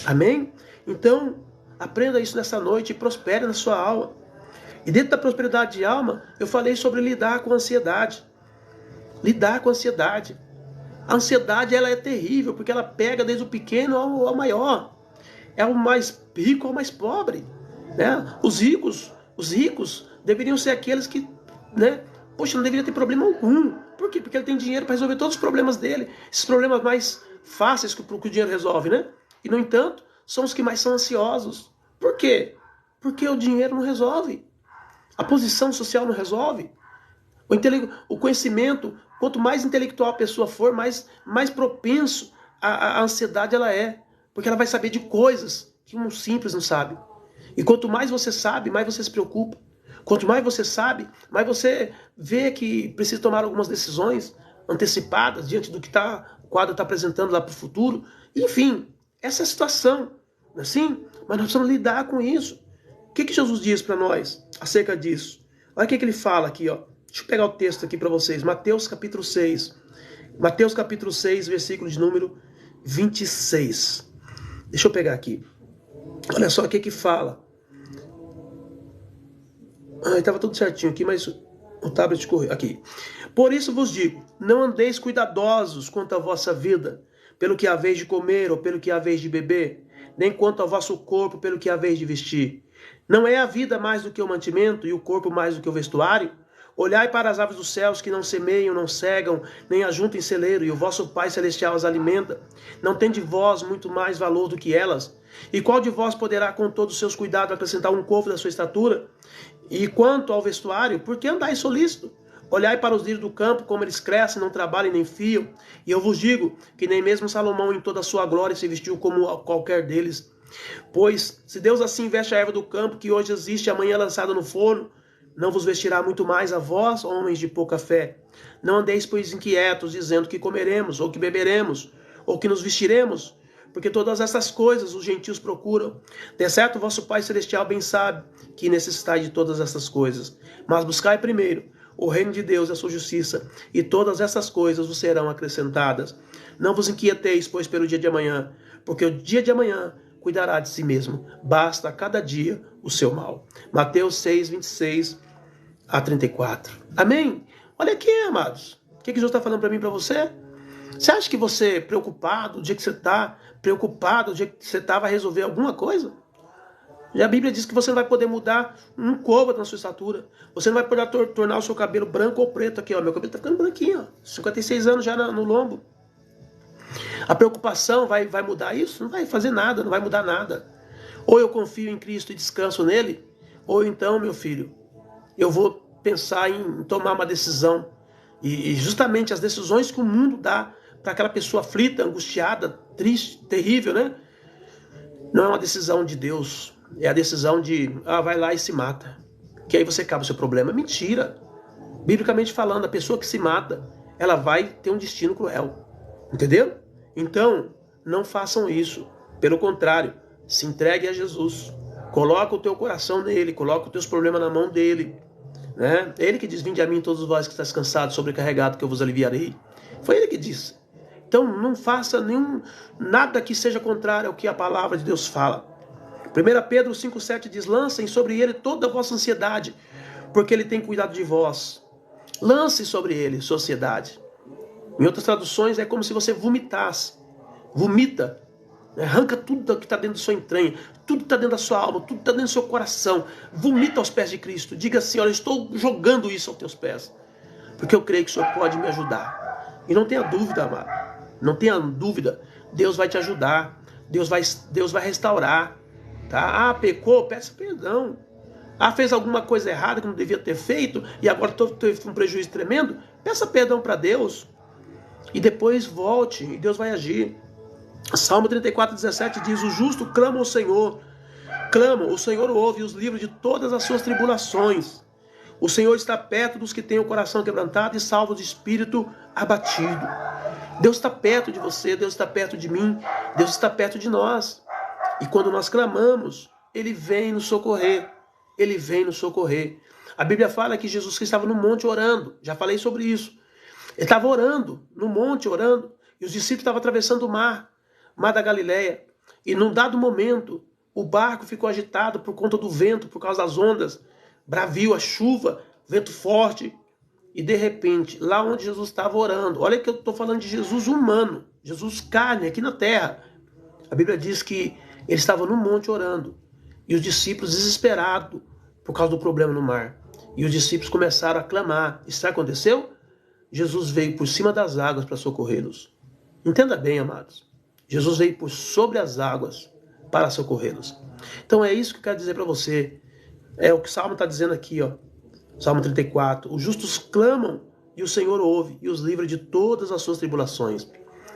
Amém? Então, aprenda isso nessa noite e prospere na sua alma. E dentro da prosperidade de alma, eu falei sobre lidar com a ansiedade. Lidar com a ansiedade. A ansiedade, ela é terrível, porque ela pega desde o pequeno ao maior. É o mais rico ao mais pobre. Né? Os ricos deveriam ser aqueles que, né? Poxa, não deveria ter problema algum. Por quê? Porque ele tem dinheiro para resolver todos os problemas dele. Esses problemas mais fáceis que o dinheiro resolve, né? E, no entanto, são os que mais são ansiosos. Por quê? Porque o dinheiro não resolve. A posição social não resolve. O conhecimento, quanto mais intelectual a pessoa for, mais propenso a ansiedade ela é. Porque ela vai saber de coisas que um simples não sabe. E quanto mais você sabe, mais você se preocupa. Quanto mais você sabe, mais você vê que precisa tomar algumas decisões antecipadas diante do que o quadro está apresentando lá para o futuro. Enfim, essa é a situação. Não é assim? Mas nós precisamos lidar com isso. O que Jesus diz para nós acerca disso? Olha o que ele fala aqui. Ó. Deixa eu pegar o texto aqui para vocês. Mateus capítulo 6. Mateus capítulo 6, versículo de número 26. Deixa eu pegar aqui. Olha só o que fala. Estava tudo certinho aqui, mas o tablet correu. Aqui. Por isso vos digo, não andeis cuidadosos quanto à vossa vida, pelo que haveis de comer ou pelo que haveis de beber, nem quanto ao vosso corpo, pelo que haveis de vestir. Não é a vida mais do que o mantimento e o corpo mais do que o vestuário? Olhai para as aves dos céus que não semeiam, não cegam, nem ajuntam em celeiro, e o vosso Pai Celestial as alimenta. Não tende vós muito mais valor do que elas? E qual de vós poderá, com todos os seus cuidados, acrescentar um côvado da sua estatura? E quanto ao vestuário, por que andais solícito? Olhai para os lírios do campo, como eles crescem, não trabalham nem fiam. E eu vos digo que nem mesmo Salomão em toda a sua glória se vestiu como qualquer deles. Pois, se Deus assim veste a erva do campo, que hoje existe e amanhã é lançada no forno, não vos vestirá muito mais a vós, homens de pouca fé. Não andeis, pois, inquietos, dizendo que comeremos, ou que beberemos, ou que nos vestiremos, porque todas essas coisas os gentios procuram. De certo, o vosso Pai Celestial bem sabe que necessitai de todas essas coisas. Mas buscai primeiro o reino de Deus e a sua justiça, e todas essas coisas vos serão acrescentadas. Não vos inquieteis, pois, pelo dia de amanhã, porque o dia de amanhã cuidará de si mesmo. Basta a cada dia o seu mal. Mateus 6, 26 a 34. Amém? Olha aqui, amados. O que Jesus está falando para mim e para você? Você acha que você, preocupado, o dia que você está preocupado, o dia que você está, vai resolver alguma coisa? Já a Bíblia diz que você não vai poder mudar um côvado na sua estatura. Você não vai poder tornar o seu cabelo branco ou preto aqui, ó. Meu cabelo está ficando branquinho, ó. 56 anos já no lombo. A preocupação vai mudar isso? Não vai fazer nada, não vai mudar nada. Ou eu confio em Cristo e descanso nele, ou então, meu filho, eu vou pensar em tomar uma decisão. E justamente as decisões que o mundo dá para aquela pessoa aflita, angustiada, triste, terrível, né? Não é uma decisão de Deus. É a decisão de, vai lá e se mata. Que aí você acaba o seu problema. Mentira. Biblicamente falando, a pessoa que se mata, ela vai ter um destino cruel. Entendeu? Então, não façam isso. Pelo contrário, se entregue a Jesus. Coloca o teu coração nele, coloca os teus problemas na mão dele. né? Ele que diz: vinde a mim todos vós que estáis cansados, sobrecarregados, que eu vos aliviarei. Foi ele que disse. Então não faça nada que seja contrário ao que a palavra de Deus fala. 1 Pedro 5,7 diz: lancem sobre ele toda a vossa ansiedade, porque ele tem cuidado de vós. Lance sobre ele sua ansiedade. Em outras traduções é como se você vomitasse. Vomita. Arranca tudo que está dentro da sua entranha, tudo que está dentro da sua alma, tudo que está dentro do seu coração. Vomita aos pés de Cristo. Diga assim: olha, eu estou jogando isso aos teus pés, porque eu creio que o Senhor pode me ajudar. E não tenha dúvida, amado. Não tenha dúvida. Deus vai te ajudar. Deus vai restaurar. Tá? Ah, pecou? Peça perdão. Ah, fez alguma coisa errada que não devia ter feito e agora teve um prejuízo tremendo? Peça perdão para Deus. E depois volte e Deus vai agir. Salmo 34,17 diz: o justo clama ao Senhor. Clama, o Senhor ouve e os livra de todas as suas tribulações. O Senhor está perto dos que têm o coração quebrantado e salva de espírito abatido. Deus está perto de você, Deus está perto de mim, Deus está perto de nós. E quando nós clamamos, Ele vem nos socorrer. Ele vem nos socorrer. A Bíblia fala que Jesus Cristo estava no monte orando. Já falei sobre isso. Ele estava orando, no monte orando. E os discípulos estavam atravessando o mar da Galileia. E num dado momento, o barco ficou agitado por conta do vento, por causa das ondas. Bravio, a chuva, vento forte. E de repente, lá onde Jesus estava orando, olha que eu estou falando de Jesus humano, Jesus carne, aqui na terra. A Bíblia diz que ele estava no monte orando. E os discípulos desesperados por causa do problema no mar. E os discípulos começaram a clamar. E sabe o que aconteceu? Jesus veio por cima das águas para socorrê-los. Entenda bem, amados. Jesus veio por sobre as águas para socorrê-los. Então é isso que eu quero dizer para você. É o que o Salmo está dizendo aqui, ó. Salmo 34. Os justos clamam e o Senhor ouve e os livra de todas as suas tribulações.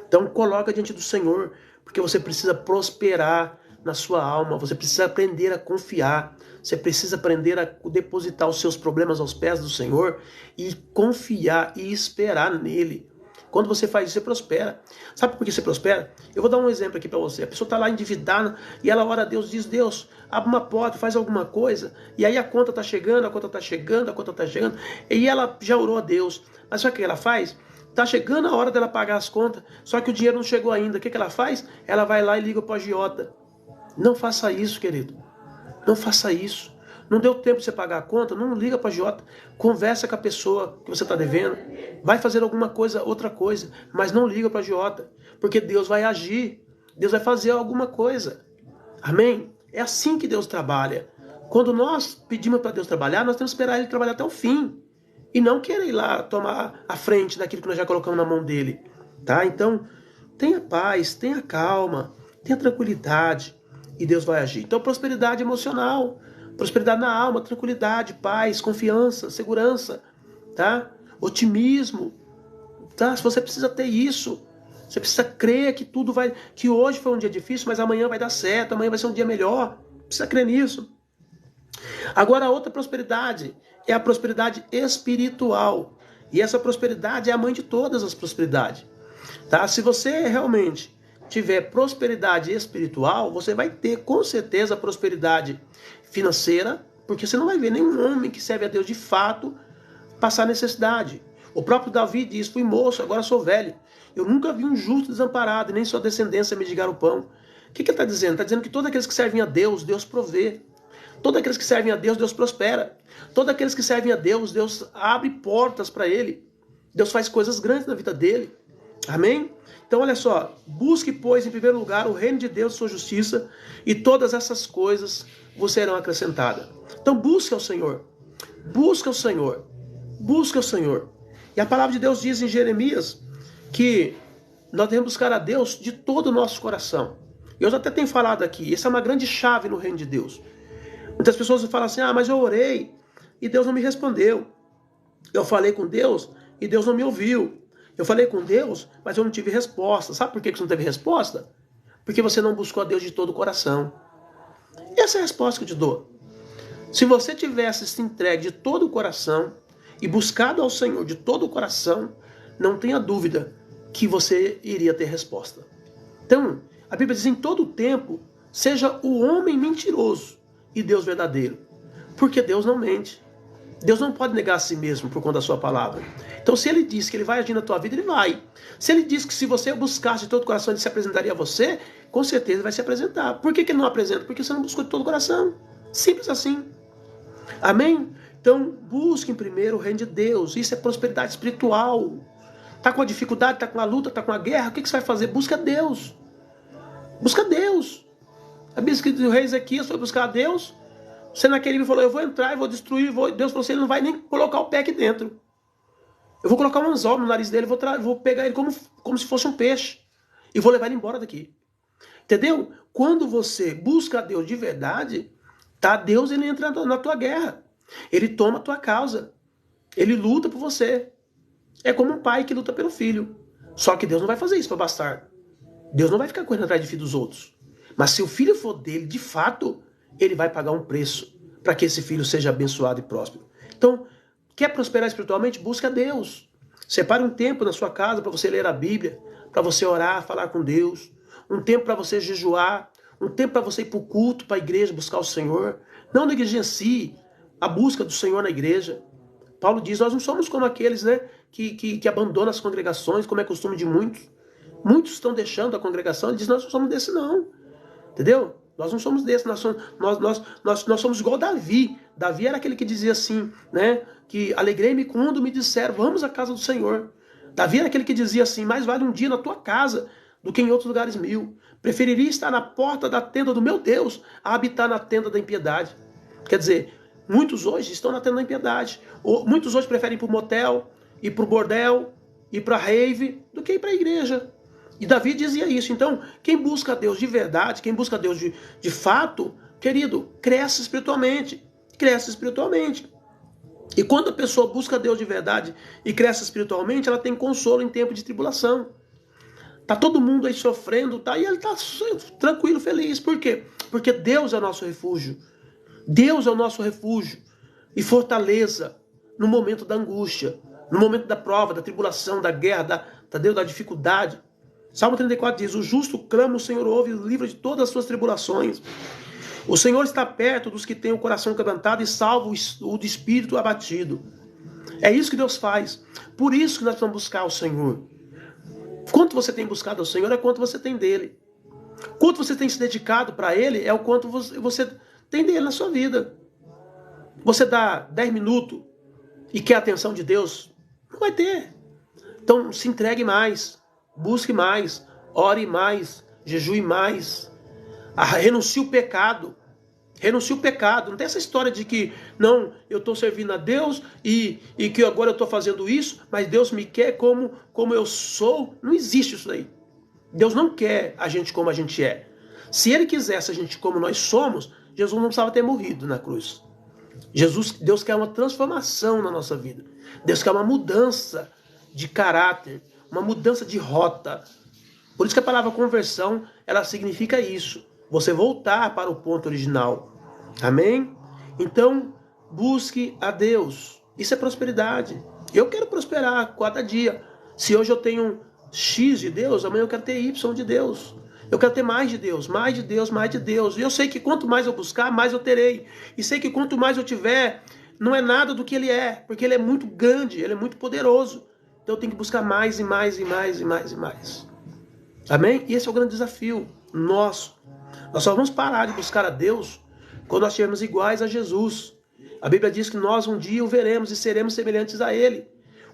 Então coloca diante do Senhor, porque você precisa prosperar na sua alma, você precisa aprender a confiar, você precisa aprender a depositar os seus problemas aos pés do Senhor e confiar e esperar nele. Quando você faz isso, você prospera. Sabe por que você prospera? Eu vou dar um exemplo aqui para você. A pessoa está lá endividada e ela ora a Deus, diz: Deus, abre uma porta, faz alguma coisa. E aí a conta está chegando, a conta está chegando, a conta está chegando. E ela já orou a Deus. Mas sabe o que ela faz? Está chegando a hora dela pagar as contas, só que o dinheiro não chegou ainda. O que ela faz? Ela vai lá e liga para o agiota. Não faça isso, querido. Não faça isso. Não deu tempo de você pagar a conta? Não liga para a agiota. Conversa com a pessoa que você está devendo. Vai fazer alguma coisa, outra coisa. Mas não liga para a agiota. Porque Deus vai agir. Deus vai fazer alguma coisa. Amém? É assim que Deus trabalha. Quando nós pedimos para Deus trabalhar, nós temos que esperar Ele trabalhar até o fim. E não querer ir lá tomar a frente daquilo que nós já colocamos na mão dele. Tá? Então, tenha paz, tenha calma, tenha tranquilidade. E Deus vai agir. Então, prosperidade emocional, prosperidade na alma, tranquilidade, paz, confiança, segurança, tá? Otimismo, tá? Se você precisa ter isso, você precisa crer que tudo vai, que hoje foi um dia difícil, mas amanhã vai dar certo, amanhã vai ser um dia melhor. Precisa crer nisso. Agora, a outra prosperidade é a prosperidade espiritual. E essa prosperidade é a mãe de todas as prosperidades, tá? Se você realmente tiver prosperidade espiritual, você vai ter com certeza prosperidade financeira, porque você não vai ver nenhum homem que serve a Deus de fato passar necessidade. O próprio Davi diz: fui moço, agora sou velho. Eu nunca vi um justo desamparado e nem sua descendência mendigar o pão. O que ele está dizendo? Está dizendo que todos aqueles que servem a Deus, Deus provê. Todos aqueles que servem a Deus, Deus prospera. Todos aqueles que servem a Deus, Deus abre portas para ele. Deus faz coisas grandes na vida dele. Amém? Então olha só, busque, pois, em primeiro lugar o reino de Deus e sua justiça, e todas essas coisas vos serão acrescentadas. Então busque ao Senhor, busque ao Senhor, busque ao Senhor. E a palavra de Deus diz em Jeremias que nós devemos buscar a Deus de todo o nosso coração. Eu já até tenho falado aqui, essa é uma grande chave no reino de Deus. Muitas pessoas falam assim: mas eu orei e Deus não me respondeu. Eu falei com Deus e Deus não me ouviu. Eu falei com Deus, mas eu não tive resposta. Sabe por que você não teve resposta? Porque você não buscou a Deus de todo o coração. Essa é a resposta que eu te dou. Se você tivesse se entregue de todo o coração e buscado ao Senhor de todo o coração, não tenha dúvida que você iria ter resposta. Então, a Bíblia diz: em todo o tempo, seja o homem mentiroso e Deus verdadeiro. Porque Deus não mente. Deus não pode negar a si mesmo por conta da sua palavra. Então, se ele diz que ele vai agir na tua vida, ele vai. Se ele diz que se você buscasse de todo o coração, ele se apresentaria a você, com certeza ele vai se apresentar. Por que ele não apresenta? Porque você não buscou de todo o coração. Simples assim. Amém? Então, busque primeiro o reino de Deus. Isso é prosperidade espiritual. Está com a dificuldade, está com a luta, está com a guerra, o que você vai fazer? Busca Deus. Busca Deus. A Bíblia diz que o rei Ezequias foi buscar a Deus. Senaqueribe falou, eu vou entrar e vou destruir. Deus falou assim, ele não vai nem colocar o pé aqui dentro. Eu vou colocar um anzol no nariz dele, vou pegar ele como se fosse um peixe. E vou levar ele embora daqui. Entendeu? Quando você busca a Deus de verdade, tá? Deus, ele entra na tua guerra. Ele toma a tua causa. Ele luta por você. É como um pai que luta pelo filho. Só que Deus não vai fazer isso para bastardo. Deus não vai ficar correndo atrás de filho dos outros. Mas se o filho for dele, de fato, ele vai pagar um preço para que esse filho seja abençoado e próspero. Então, quer prosperar espiritualmente? Busca Deus. Separe um tempo na sua casa para você ler a Bíblia, para você orar, falar com Deus. Um tempo para você jejuar. Um tempo para você ir para o culto, para a igreja, buscar o Senhor. Não negligencie a busca do Senhor na igreja. Paulo diz, nós não somos como aqueles, né, que abandonam as congregações, como é costume de muitos. Muitos estão deixando a congregação. Ele diz, nós não somos desse não. Entendeu? Nós não somos desses, nós somos igual Davi. Davi era aquele que dizia assim, né? Que alegrei-me quando me disseram, vamos à casa do Senhor. Davi era aquele que dizia assim, mais vale um dia na tua casa do que em outros lugares 1000. Preferiria estar na porta da tenda do meu Deus a habitar na tenda da impiedade. Quer dizer, muitos hoje estão na tenda da impiedade. Muitos hoje preferem ir para o motel, ir para o bordel, ir para a rave, do que ir para a igreja. E Davi dizia isso. Então, quem busca Deus de verdade, quem busca Deus de fato, querido, cresce espiritualmente. Cresce espiritualmente. E quando a pessoa busca Deus de verdade e cresce espiritualmente, ela tem consolo em tempo de tribulação. Tá todo mundo aí sofrendo, tá? E ele tá tranquilo, feliz. Por quê? Porque Deus é o nosso refúgio. Deus é o nosso refúgio e fortaleza no momento da angústia, no momento da prova, da tribulação, da guerra, da dificuldade. Salmo 34 diz, o justo clama, o Senhor ouve e livra de todas as suas tribulações. O Senhor está perto dos que têm o coração quebrantado e salva o de espírito abatido. É isso que Deus faz. Por isso que nós precisamos buscar o Senhor. Quanto você tem buscado ao Senhor é quanto você tem dele. Quanto você tem se dedicado para ele é o quanto você tem dele na sua vida. Você dá 10 minutos e quer a atenção de Deus? Não vai ter. Então se entregue mais. Busque mais, ore mais, jejue mais, renuncie o pecado, não tem essa história de que, não, eu estou servindo a Deus e que agora eu estou fazendo isso, mas Deus me quer como eu sou, não existe isso aí. Deus não quer a gente como a gente é. Se Ele quisesse a gente como nós somos, Jesus não precisava ter morrido na cruz. Deus quer uma transformação na nossa vida, Deus quer uma mudança de caráter, uma mudança de rota. Por isso que a palavra conversão, ela significa isso. Você voltar para o ponto original. Amém? Então, busque a Deus. Isso é prosperidade. Eu quero prosperar cada dia. Se hoje eu tenho X de Deus, amanhã eu quero ter Y de Deus. Eu quero ter mais de Deus, mais de Deus, mais de Deus. E eu sei que quanto mais eu buscar, mais eu terei. E sei que quanto mais eu tiver, não é nada do que Ele é. Porque Ele é muito grande, Ele é muito poderoso. Então eu tenho que buscar mais e mais e mais e mais e mais. Amém? E esse é o grande desafio nosso. Nós só vamos parar de buscar a Deus quando nós estivermos iguais a Jesus. A Bíblia diz que nós um dia o veremos e seremos semelhantes a Ele.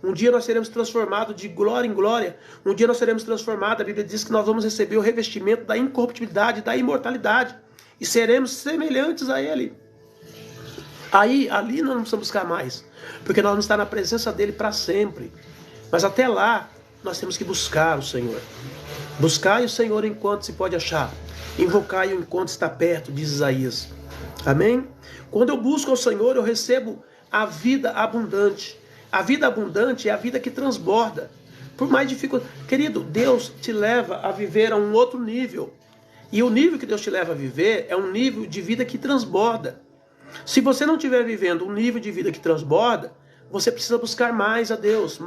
Um dia nós seremos transformados de glória em glória. Um dia nós seremos transformados. A Bíblia diz que nós vamos receber o revestimento da incorruptibilidade, da imortalidade. E seremos semelhantes a Ele. Ali nós não precisamos buscar mais. Porque nós vamos estar na presença dEle para sempre. Mas até lá, nós temos que buscar o Senhor. Buscai o Senhor enquanto se pode achar. Invocai-o enquanto está perto, diz Isaías. Amém? Quando eu busco ao Senhor, eu recebo a vida abundante. A vida abundante é a vida que transborda. Por mais difícil. Querido, Deus te leva a viver a um outro nível. E o nível que Deus te leva a viver é um nível de vida que transborda. Se você não estiver vivendo um nível de vida que transborda, você precisa buscar mais a Deus,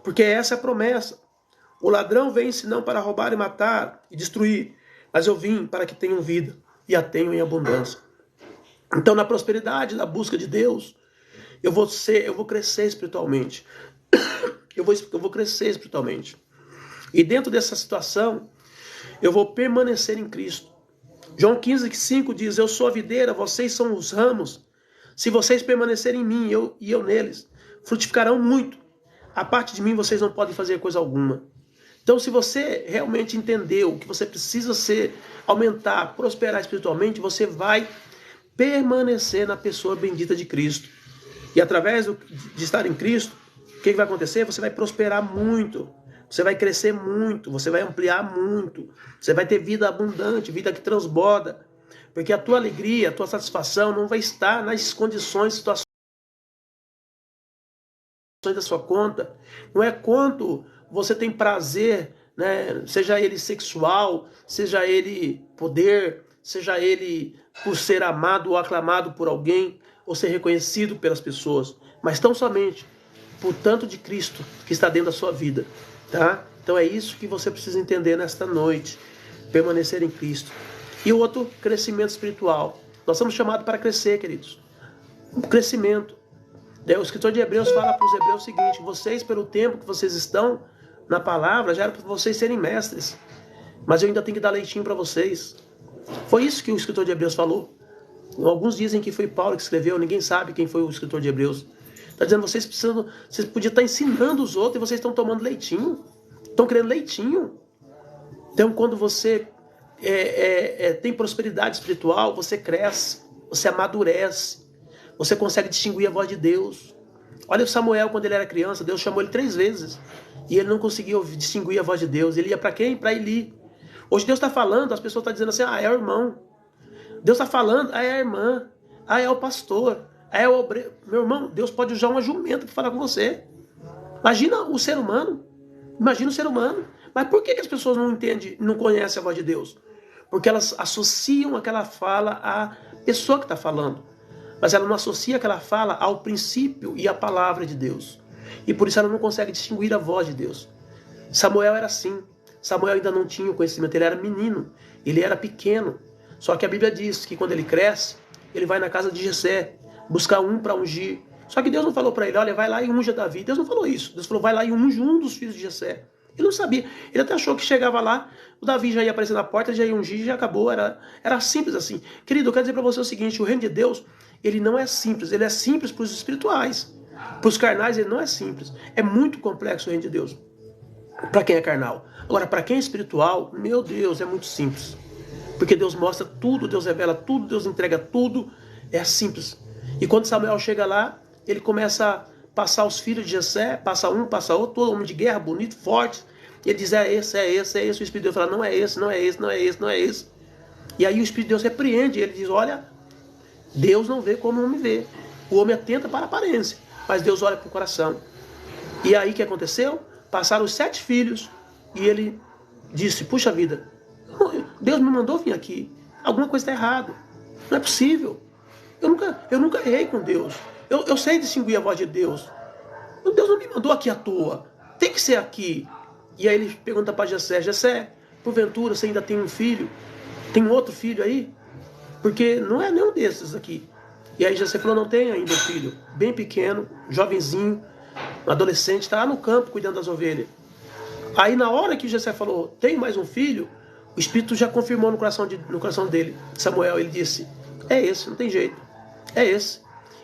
porque essa é a promessa. O ladrão vem senão para roubar e matar e destruir, mas eu vim para que tenham vida e a tenham em abundância. Então, na prosperidade, na busca de Deus, eu vou crescer espiritualmente. Eu vou crescer espiritualmente. E dentro dessa situação, eu vou permanecer em Cristo. João 15:5 diz: eu sou a videira, vocês são os ramos. Se vocês permanecerem em mim e eu neles, frutificarão muito. A parte de mim vocês não podem fazer coisa alguma. Então, se você realmente entendeu que você precisa aumentar, prosperar espiritualmente, você vai permanecer na pessoa bendita de Cristo. E através de estar em Cristo, o que vai acontecer? Você vai prosperar muito, você vai crescer muito, você vai ampliar muito, você vai ter vida abundante, vida que transborda. Porque a tua alegria, a tua satisfação não vai estar nas condições, situações da sua conta. Não é quanto você tem prazer, né? Seja ele sexual, seja ele poder, seja ele por ser amado ou aclamado por alguém, ou ser reconhecido pelas pessoas, mas tão somente por tanto de Cristo que está dentro da sua vida, tá? Então é isso que você precisa entender nesta noite, permanecer em Cristo. E o outro, crescimento espiritual. Nós somos chamados para crescer, queridos. O crescimento. O escritor de Hebreus fala para os hebreus o seguinte: vocês, pelo tempo que vocês estão na palavra, já era para vocês serem mestres, mas eu ainda tenho que dar leitinho para vocês. Foi isso que o escritor de Hebreus falou. Alguns dizem que foi Paulo que escreveu, ninguém sabe quem foi o escritor de Hebreus. Está dizendo, vocês podiam estar ensinando os outros e vocês estão tomando leitinho. Estão querendo leitinho. Então, quando você tem prosperidade espiritual, você cresce, você amadurece, você consegue distinguir a voz de Deus. Olha o Samuel, quando ele era criança, Deus chamou ele 3 vezes e ele não conseguia distinguir a voz de Deus. Ele ia para quem? Para Eli. Hoje Deus está falando, as pessoas estão dizendo assim: é o irmão. Deus está falando: é a irmã, é o pastor, é o obreiro. Meu irmão, Deus pode usar uma jumenta para falar com você. Imagina o ser humano. Imagina o ser humano. Mas por que as pessoas não entendem, não conhecem a voz de Deus? Porque elas associam aquela fala à pessoa que está falando. Mas ela não associa aquela fala ao princípio e à palavra de Deus. E por isso ela não consegue distinguir a voz de Deus. Samuel era assim. Samuel ainda não tinha o conhecimento, ele era menino, ele era pequeno. Só que a Bíblia diz que quando ele cresce, ele vai na casa de Jessé, buscar um para ungir. Só que Deus não falou para ele: olha, vai lá e unja Davi. Deus não falou isso. Deus falou: vai lá e unja um dos filhos de Jessé. Ele não sabia. Ele até achou que chegava lá, o Davi já ia aparecer na porta, ele já ia ungir e já acabou. Era simples assim. Querido, eu quero dizer para você o seguinte: o reino de Deus, ele não é simples. Ele é simples para os espirituais. Para os carnais, ele não é simples. É muito complexo o reino de Deus, para quem é carnal. Agora, para quem é espiritual, meu Deus, é muito simples. Porque Deus mostra tudo, Deus revela tudo, Deus entrega tudo. É simples. E quando Samuel chega lá, ele começa a passar os filhos de Jessé, passa um, passa outro, todo homem de guerra, bonito, forte. E ele diz: é esse, é esse, é esse. O Espírito de Deus fala: não é esse, não é esse, não é esse, não é esse. E aí o Espírito de Deus repreende, ele diz: olha, Deus não vê como o homem vê. O homem atenta para a aparência, mas Deus olha para o coração. E aí o que aconteceu? Passaram os 7 filhos e ele disse: puxa vida, Deus me mandou vir aqui. Alguma coisa está errada. Não é possível. Eu nunca errei com Deus. Eu sei distinguir a voz de Deus. Deus não me mandou aqui à toa. Tem que ser aqui. E aí ele pergunta para Jessé: Jessé, porventura você ainda tem um filho? Tem um outro filho aí? Porque não é nenhum desses aqui. E aí Jessé falou: não tenho ainda um filho. Bem pequeno, jovenzinho, adolescente, está lá no campo cuidando das ovelhas. Aí na hora que Jessé falou: tenho mais um filho, o Espírito já confirmou no coração dele. Samuel, ele disse: é esse, não tem jeito. É esse.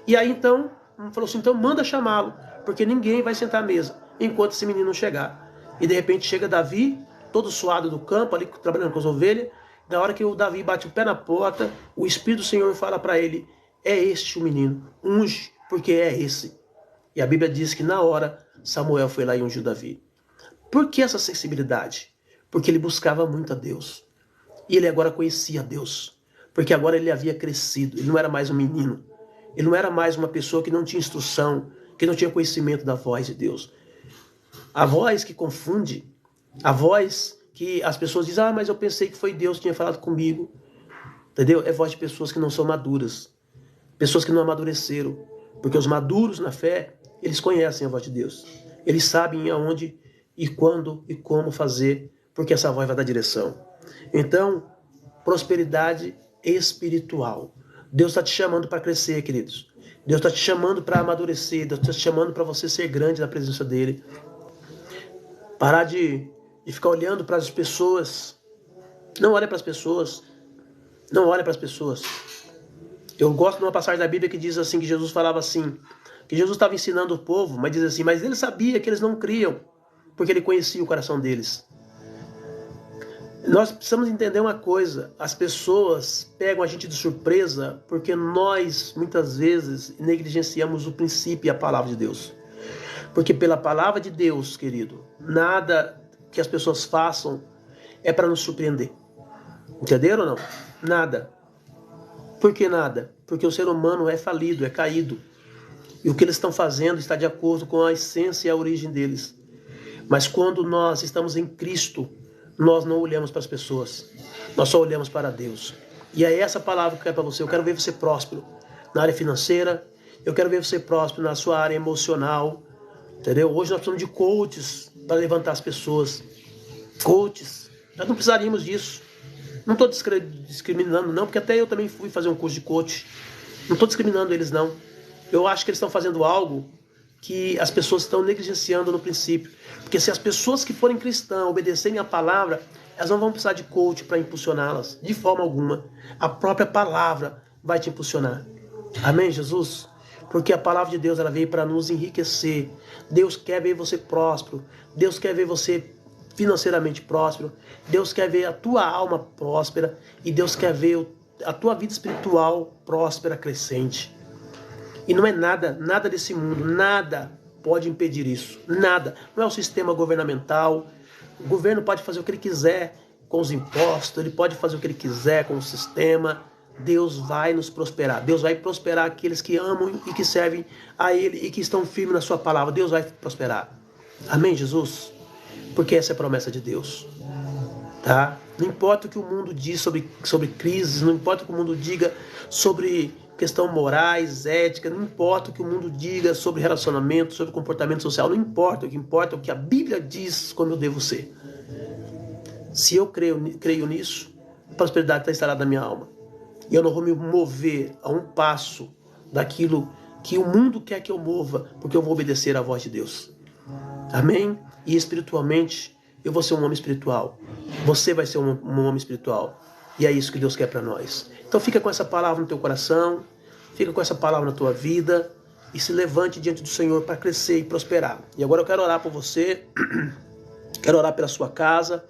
E aí então, falou assim: então manda chamá-lo, porque ninguém vai sentar à mesa enquanto esse menino não chegar. E de repente chega Davi, todo suado do campo, ali trabalhando com as ovelhas. Na hora que o Davi bate o pé na porta, o Espírito do Senhor fala para ele: é este o menino, unge, porque é esse. E a Bíblia diz que na hora Samuel foi lá e ungiu Davi. Por que essa sensibilidade? Porque ele buscava muito a Deus. E ele agora conhecia a Deus. Porque agora ele havia crescido. Ele não era mais um menino. Ele não era mais uma pessoa que não tinha instrução, que não tinha conhecimento da voz de Deus. A voz que confunde, a voz que as pessoas dizem: mas eu pensei que foi Deus que tinha falado comigo. Entendeu? É voz de pessoas que não são maduras. Pessoas que não amadureceram. Porque os maduros na fé, eles conhecem a voz de Deus. Eles sabem aonde e quando e como fazer, porque essa voz vai dar direção. Então, prosperidade espiritual. Deus está te chamando para crescer, queridos. Deus está te chamando para amadurecer. Deus está te chamando para você ser grande na presença dele. Parar de ficar olhando para as pessoas. Não olhe para as pessoas. Não olhe para as pessoas. Eu gosto de uma passagem da Bíblia que diz assim, que Jesus falava assim, que Jesus estava ensinando o povo, mas diz assim, mas ele sabia que eles não criam, porque ele conhecia o coração deles. Nós precisamos entender uma coisa, as pessoas pegam a gente de surpresa porque nós, muitas vezes, negligenciamos o princípio e a palavra de Deus. Porque pela palavra de Deus, querido, nada que as pessoas façam é para nos surpreender. Entenderam ou não? Nada. Por que nada? Porque o ser humano é falido, é caído. E o que eles estão fazendo está de acordo com a essência e a origem deles. Mas quando nós estamos em Cristo, nós não olhamos para as pessoas. Nós só olhamos para Deus. E é essa palavra que eu quero para você. Eu quero ver você próspero na área financeira. Eu quero ver você próspero na sua área emocional. Entendeu? Hoje nós precisamos de coaches para levantar as pessoas. Coaches. Nós não precisaríamos disso. Não estou discriminando, não, porque até eu também fui fazer um curso de coach. Não estou discriminando eles, não. Eu acho que eles estão fazendo algo que as pessoas estão negligenciando no princípio. Porque se as pessoas que forem cristãs obedecerem a palavra, elas não vão precisar de coach para impulsioná-las, de forma alguma. A própria palavra vai te impulsionar. Amém, Jesus? Porque a palavra de Deus ela veio para nos enriquecer. Deus quer ver você próspero. Deus quer ver você financeiramente próspero. Deus quer ver a tua alma próspera. E Deus quer ver a tua vida espiritual próspera, crescente. E não é nada desse mundo, nada pode impedir isso. Nada. Não é o sistema governamental. O governo pode fazer o que ele quiser com os impostos. Ele pode fazer o que ele quiser com o sistema. Deus vai nos prosperar. Deus vai prosperar aqueles que amam e que servem a Ele e que estão firmes na sua palavra. Deus vai prosperar. Amém, Jesus? Porque essa é a promessa de Deus. Tá? Não importa o que o mundo diz sobre crises, não importa o que o mundo diga sobre questão morais, ética, não importa o que o mundo diga sobre relacionamento, sobre comportamento social, não importa. O que importa é o que a Bíblia diz como eu devo ser. Se eu creio nisso, a prosperidade está instalada na minha alma. E eu não vou me mover a um passo daquilo que o mundo quer que eu mova, porque eu vou obedecer à voz de Deus. Amém? E espiritualmente, eu vou ser um homem espiritual. Você vai ser um homem espiritual. E é isso que Deus quer para nós. Então fica com essa palavra no teu coração, fica com essa palavra na tua vida e se levante diante do Senhor para crescer e prosperar. E agora eu quero orar por você, quero orar pela sua casa,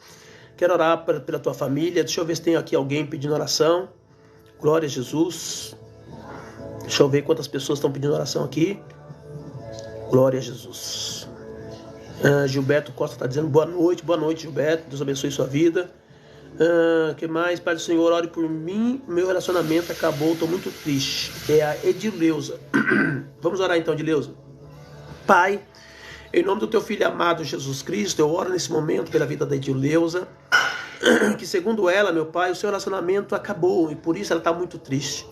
quero orar pela tua família. Deixa eu ver se tem aqui alguém pedindo oração. Glória a Jesus. Deixa eu ver quantas pessoas estão pedindo oração aqui. Glória a Jesus. Gilberto Costa está dizendo boa noite Gilberto, Deus abençoe sua vida. Que mais? Pai do Senhor, ore por mim, meu relacionamento acabou, estou muito triste. É a Edileuza. Vamos orar então, Edileuza. Pai, em nome do teu filho amado Jesus Cristo, eu oro nesse momento pela vida da Edileuza, que segundo ela, meu Pai, o seu relacionamento acabou e por isso ela está muito triste.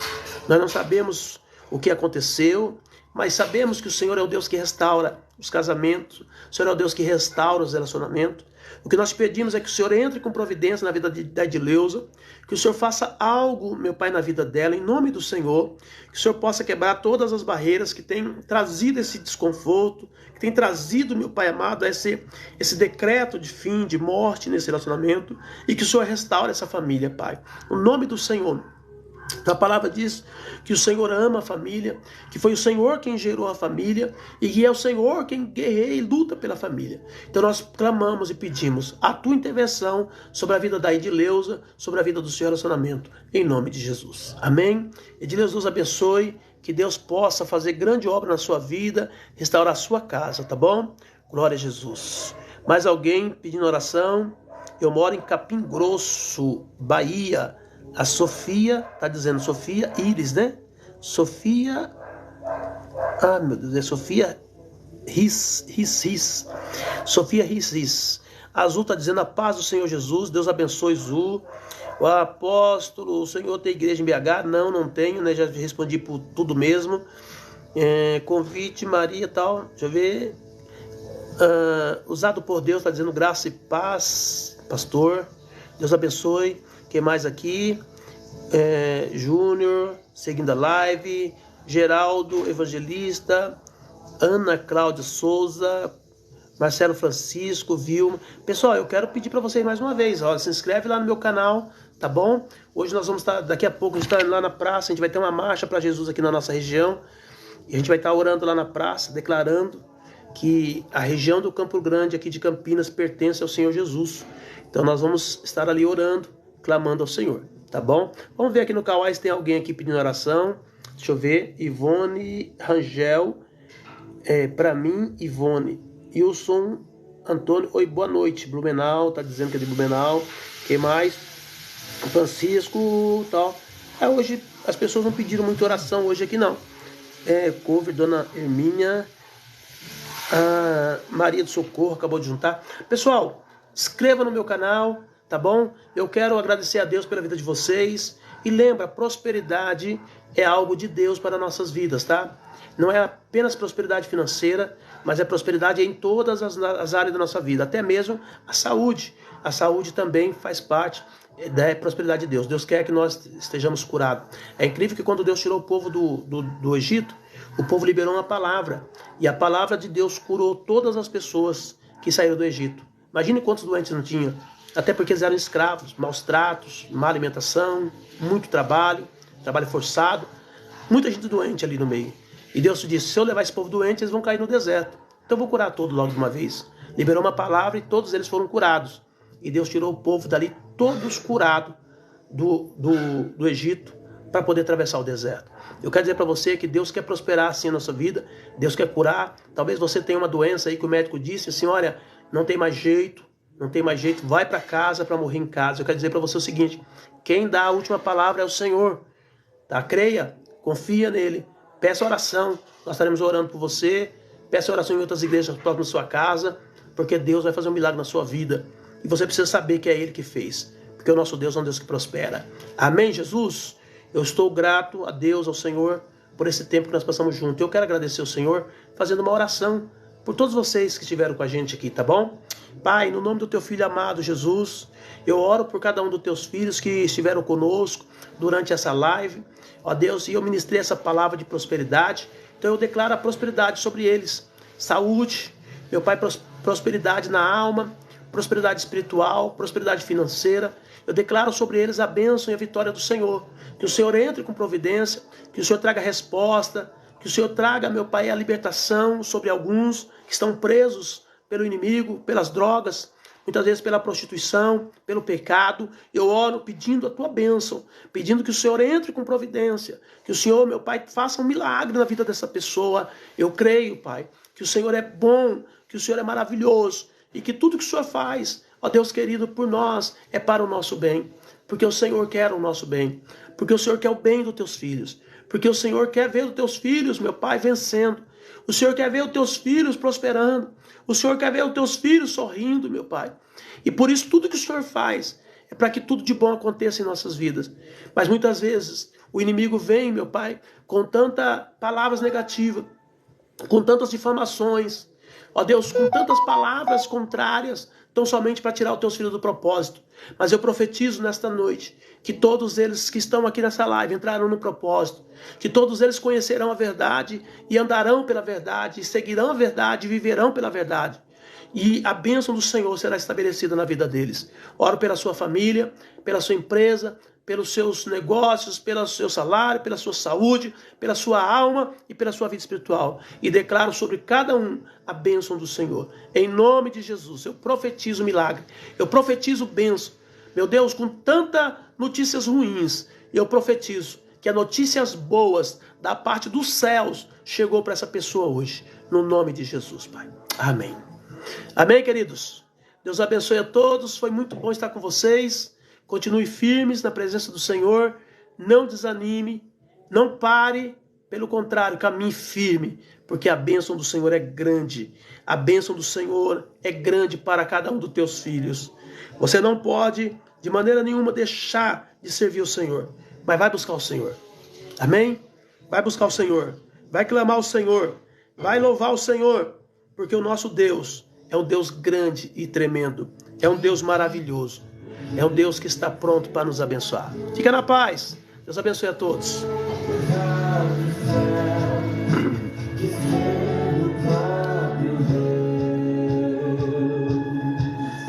Nós não sabemos o que aconteceu, mas sabemos que o Senhor é o Deus que restaura os casamentos, o Senhor é o Deus que restaura os relacionamentos. O que nós pedimos é que o Senhor entre com providência na vida da Edileuza, que o Senhor faça algo, meu Pai, na vida dela, em nome do Senhor, que o Senhor possa quebrar todas as barreiras que têm trazido esse desconforto, que tem trazido, meu Pai amado, esse decreto de fim, de morte nesse relacionamento, e que o Senhor restaure essa família, Pai. O nome do Senhor. A palavra diz que o Senhor ama a família, que foi o Senhor quem gerou a família e que é o Senhor quem guerreia e luta pela família. Então nós clamamos e pedimos a tua intervenção sobre a vida da Edileuza, sobre a vida do seu relacionamento, em nome de Jesus. Amém? Edileuza, Deus abençoe, que Deus possa fazer grande obra na sua vida, restaurar a sua casa, tá bom? Glória a Jesus. Mais alguém pedindo oração? Eu moro em Capim Grosso, Bahia. A Sofia, está dizendo Sofia Iris, né? Sofia, meu Deus, é Sofia Riz. Sofia Riz. A Azul está dizendo a paz do Senhor Jesus, Deus abençoe Azul. O apóstolo, o Senhor tem igreja em BH? Não tenho, né? Já respondi por tudo mesmo. Convite, Maria e tal, deixa eu ver. Usado por Deus, está dizendo graça e paz, pastor. Deus abençoe. Quem mais aqui? Júnior, seguindo a live. Geraldo Evangelista, Ana Cláudia Souza, Marcelo Francisco, Vilma. Pessoal, eu quero pedir para vocês mais uma vez, ó, se inscreve lá no meu canal, tá bom? Hoje nós vamos estar, daqui a pouco, a gente está lá na praça, a gente vai ter uma marcha para Jesus aqui na nossa região, e a gente vai estar orando lá na praça, declarando que a região do Campo Grande, aqui de Campinas, pertence ao Senhor Jesus. Então nós vamos estar ali orando, clamando ao Senhor, tá bom? Vamos ver aqui no Kawai se tem alguém aqui pedindo oração. Deixa eu ver, Ivone Rangel, para mim, Ivone. Wilson Antônio, oi, boa noite. Blumenau, tá dizendo que é de Blumenau. Quem mais? Francisco, tal. Hoje as pessoas não pediram muita oração hoje aqui, não. Cover, Dona Hermínia, Maria do Socorro, acabou de juntar. Pessoal, inscreva no meu canal, tá bom? Eu quero agradecer a Deus pela vida de vocês. E lembra, prosperidade é algo de Deus para nossas vidas, tá? Não é apenas prosperidade financeira, mas é prosperidade em todas as áreas da nossa vida, até mesmo a saúde. A saúde também faz parte da prosperidade de Deus. Deus quer que nós estejamos curados. É incrível que quando Deus tirou o povo do Egito, o povo liberou uma palavra. E a palavra de Deus curou todas as pessoas que saíram do Egito. Imagine quantos doentes não tinham. Até porque eles eram escravos, maus tratos, má alimentação, muito trabalho forçado. Muita gente doente ali no meio. E Deus disse, se eu levar esse povo doente, eles vão cair no deserto. Então eu vou curar todos logo de uma vez. Liberou uma palavra e todos eles foram curados. E Deus tirou o povo dali, todos curados do Egito, para poder atravessar o deserto. Eu quero dizer para você que Deus quer prosperar assim a nossa vida. Deus quer curar. Talvez você tenha uma doença aí que o médico disse assim, olha, não tem mais jeito, vai para casa para morrer em casa. Eu quero dizer para você o seguinte, quem dá a última palavra é o Senhor. Tá? Creia, confia nele. Peça oração, nós estaremos orando por você. Peça oração em outras igrejas próximas da sua casa, porque Deus vai fazer um milagre na sua vida. E você precisa saber que é Ele que fez, porque o nosso Deus é um Deus que prospera. Amém, Jesus? Eu estou grato a Deus, ao Senhor, por esse tempo que nós passamos juntos. Eu quero agradecer ao Senhor, fazendo uma oração por todos vocês que estiveram com a gente aqui, tá bom? Pai, no nome do teu filho amado, Jesus, eu oro por cada um dos teus filhos que estiveram conosco durante essa live. Ó Deus, e eu ministrei essa palavra de prosperidade, então eu declaro a prosperidade sobre eles. Saúde, meu Pai, prosperidade na alma, prosperidade espiritual, prosperidade financeira. Eu declaro sobre eles a bênção e a vitória do Senhor. Que o Senhor entre com providência, que o Senhor traga resposta, que o Senhor traga, meu Pai, a libertação sobre alguns que estão presos pelo inimigo, pelas drogas, muitas vezes pela prostituição, pelo pecado. Eu oro pedindo a tua bênção, pedindo que o Senhor entre com providência, que o Senhor, meu Pai, faça um milagre na vida dessa pessoa. Eu creio, Pai, que o Senhor é bom, que o Senhor é maravilhoso e que tudo que o Senhor faz, ó Deus querido, por nós é para o nosso bem, porque o Senhor quer o nosso bem, porque o Senhor quer o bem dos teus filhos, porque o Senhor quer ver os teus filhos, meu Pai, vencendo. O Senhor quer ver os teus filhos prosperando. O Senhor quer ver os teus filhos sorrindo, meu Pai. E por isso tudo que o Senhor faz é para que tudo de bom aconteça em nossas vidas. Mas muitas vezes o inimigo vem, meu Pai, com tantas palavras negativas, com tantas difamações, ó Deus, com tantas palavras contrárias, tão somente para tirar os teus filhos do propósito. Mas eu profetizo nesta noite que todos eles que estão aqui nessa live entrarão no propósito, que todos eles conhecerão a verdade e andarão pela verdade, e seguirão a verdade e viverão pela verdade. E a bênção do Senhor será estabelecida na vida deles. Oro pela sua família, pela sua empresa, pelos seus negócios, pelo seu salário, pela sua saúde, pela sua alma e pela sua vida espiritual. E declaro sobre cada um a bênção do Senhor. Em nome de Jesus, eu profetizo milagre. Eu profetizo bênção. Meu Deus, com tantas notícias ruins, eu profetizo que as notícias boas da parte dos céus chegou para essa pessoa hoje. No nome de Jesus, Pai. Amém. Amém, queridos? Deus abençoe a todos. Foi muito bom estar com vocês. Continue firmes na presença do Senhor. Não desanime. Não pare. Pelo contrário, caminhe firme. Porque a bênção do Senhor é grande. A bênção do Senhor é grande para cada um dos teus filhos. Você não pode, de maneira nenhuma, deixar de servir o Senhor. Mas vai buscar o Senhor. Amém? Vai buscar o Senhor. Vai clamar ao Senhor. Vai louvar o Senhor. Porque o nosso Deus é um Deus grande e tremendo. É um Deus maravilhoso. É um Deus que está pronto para nos abençoar. Fica na paz. Deus abençoe a todos.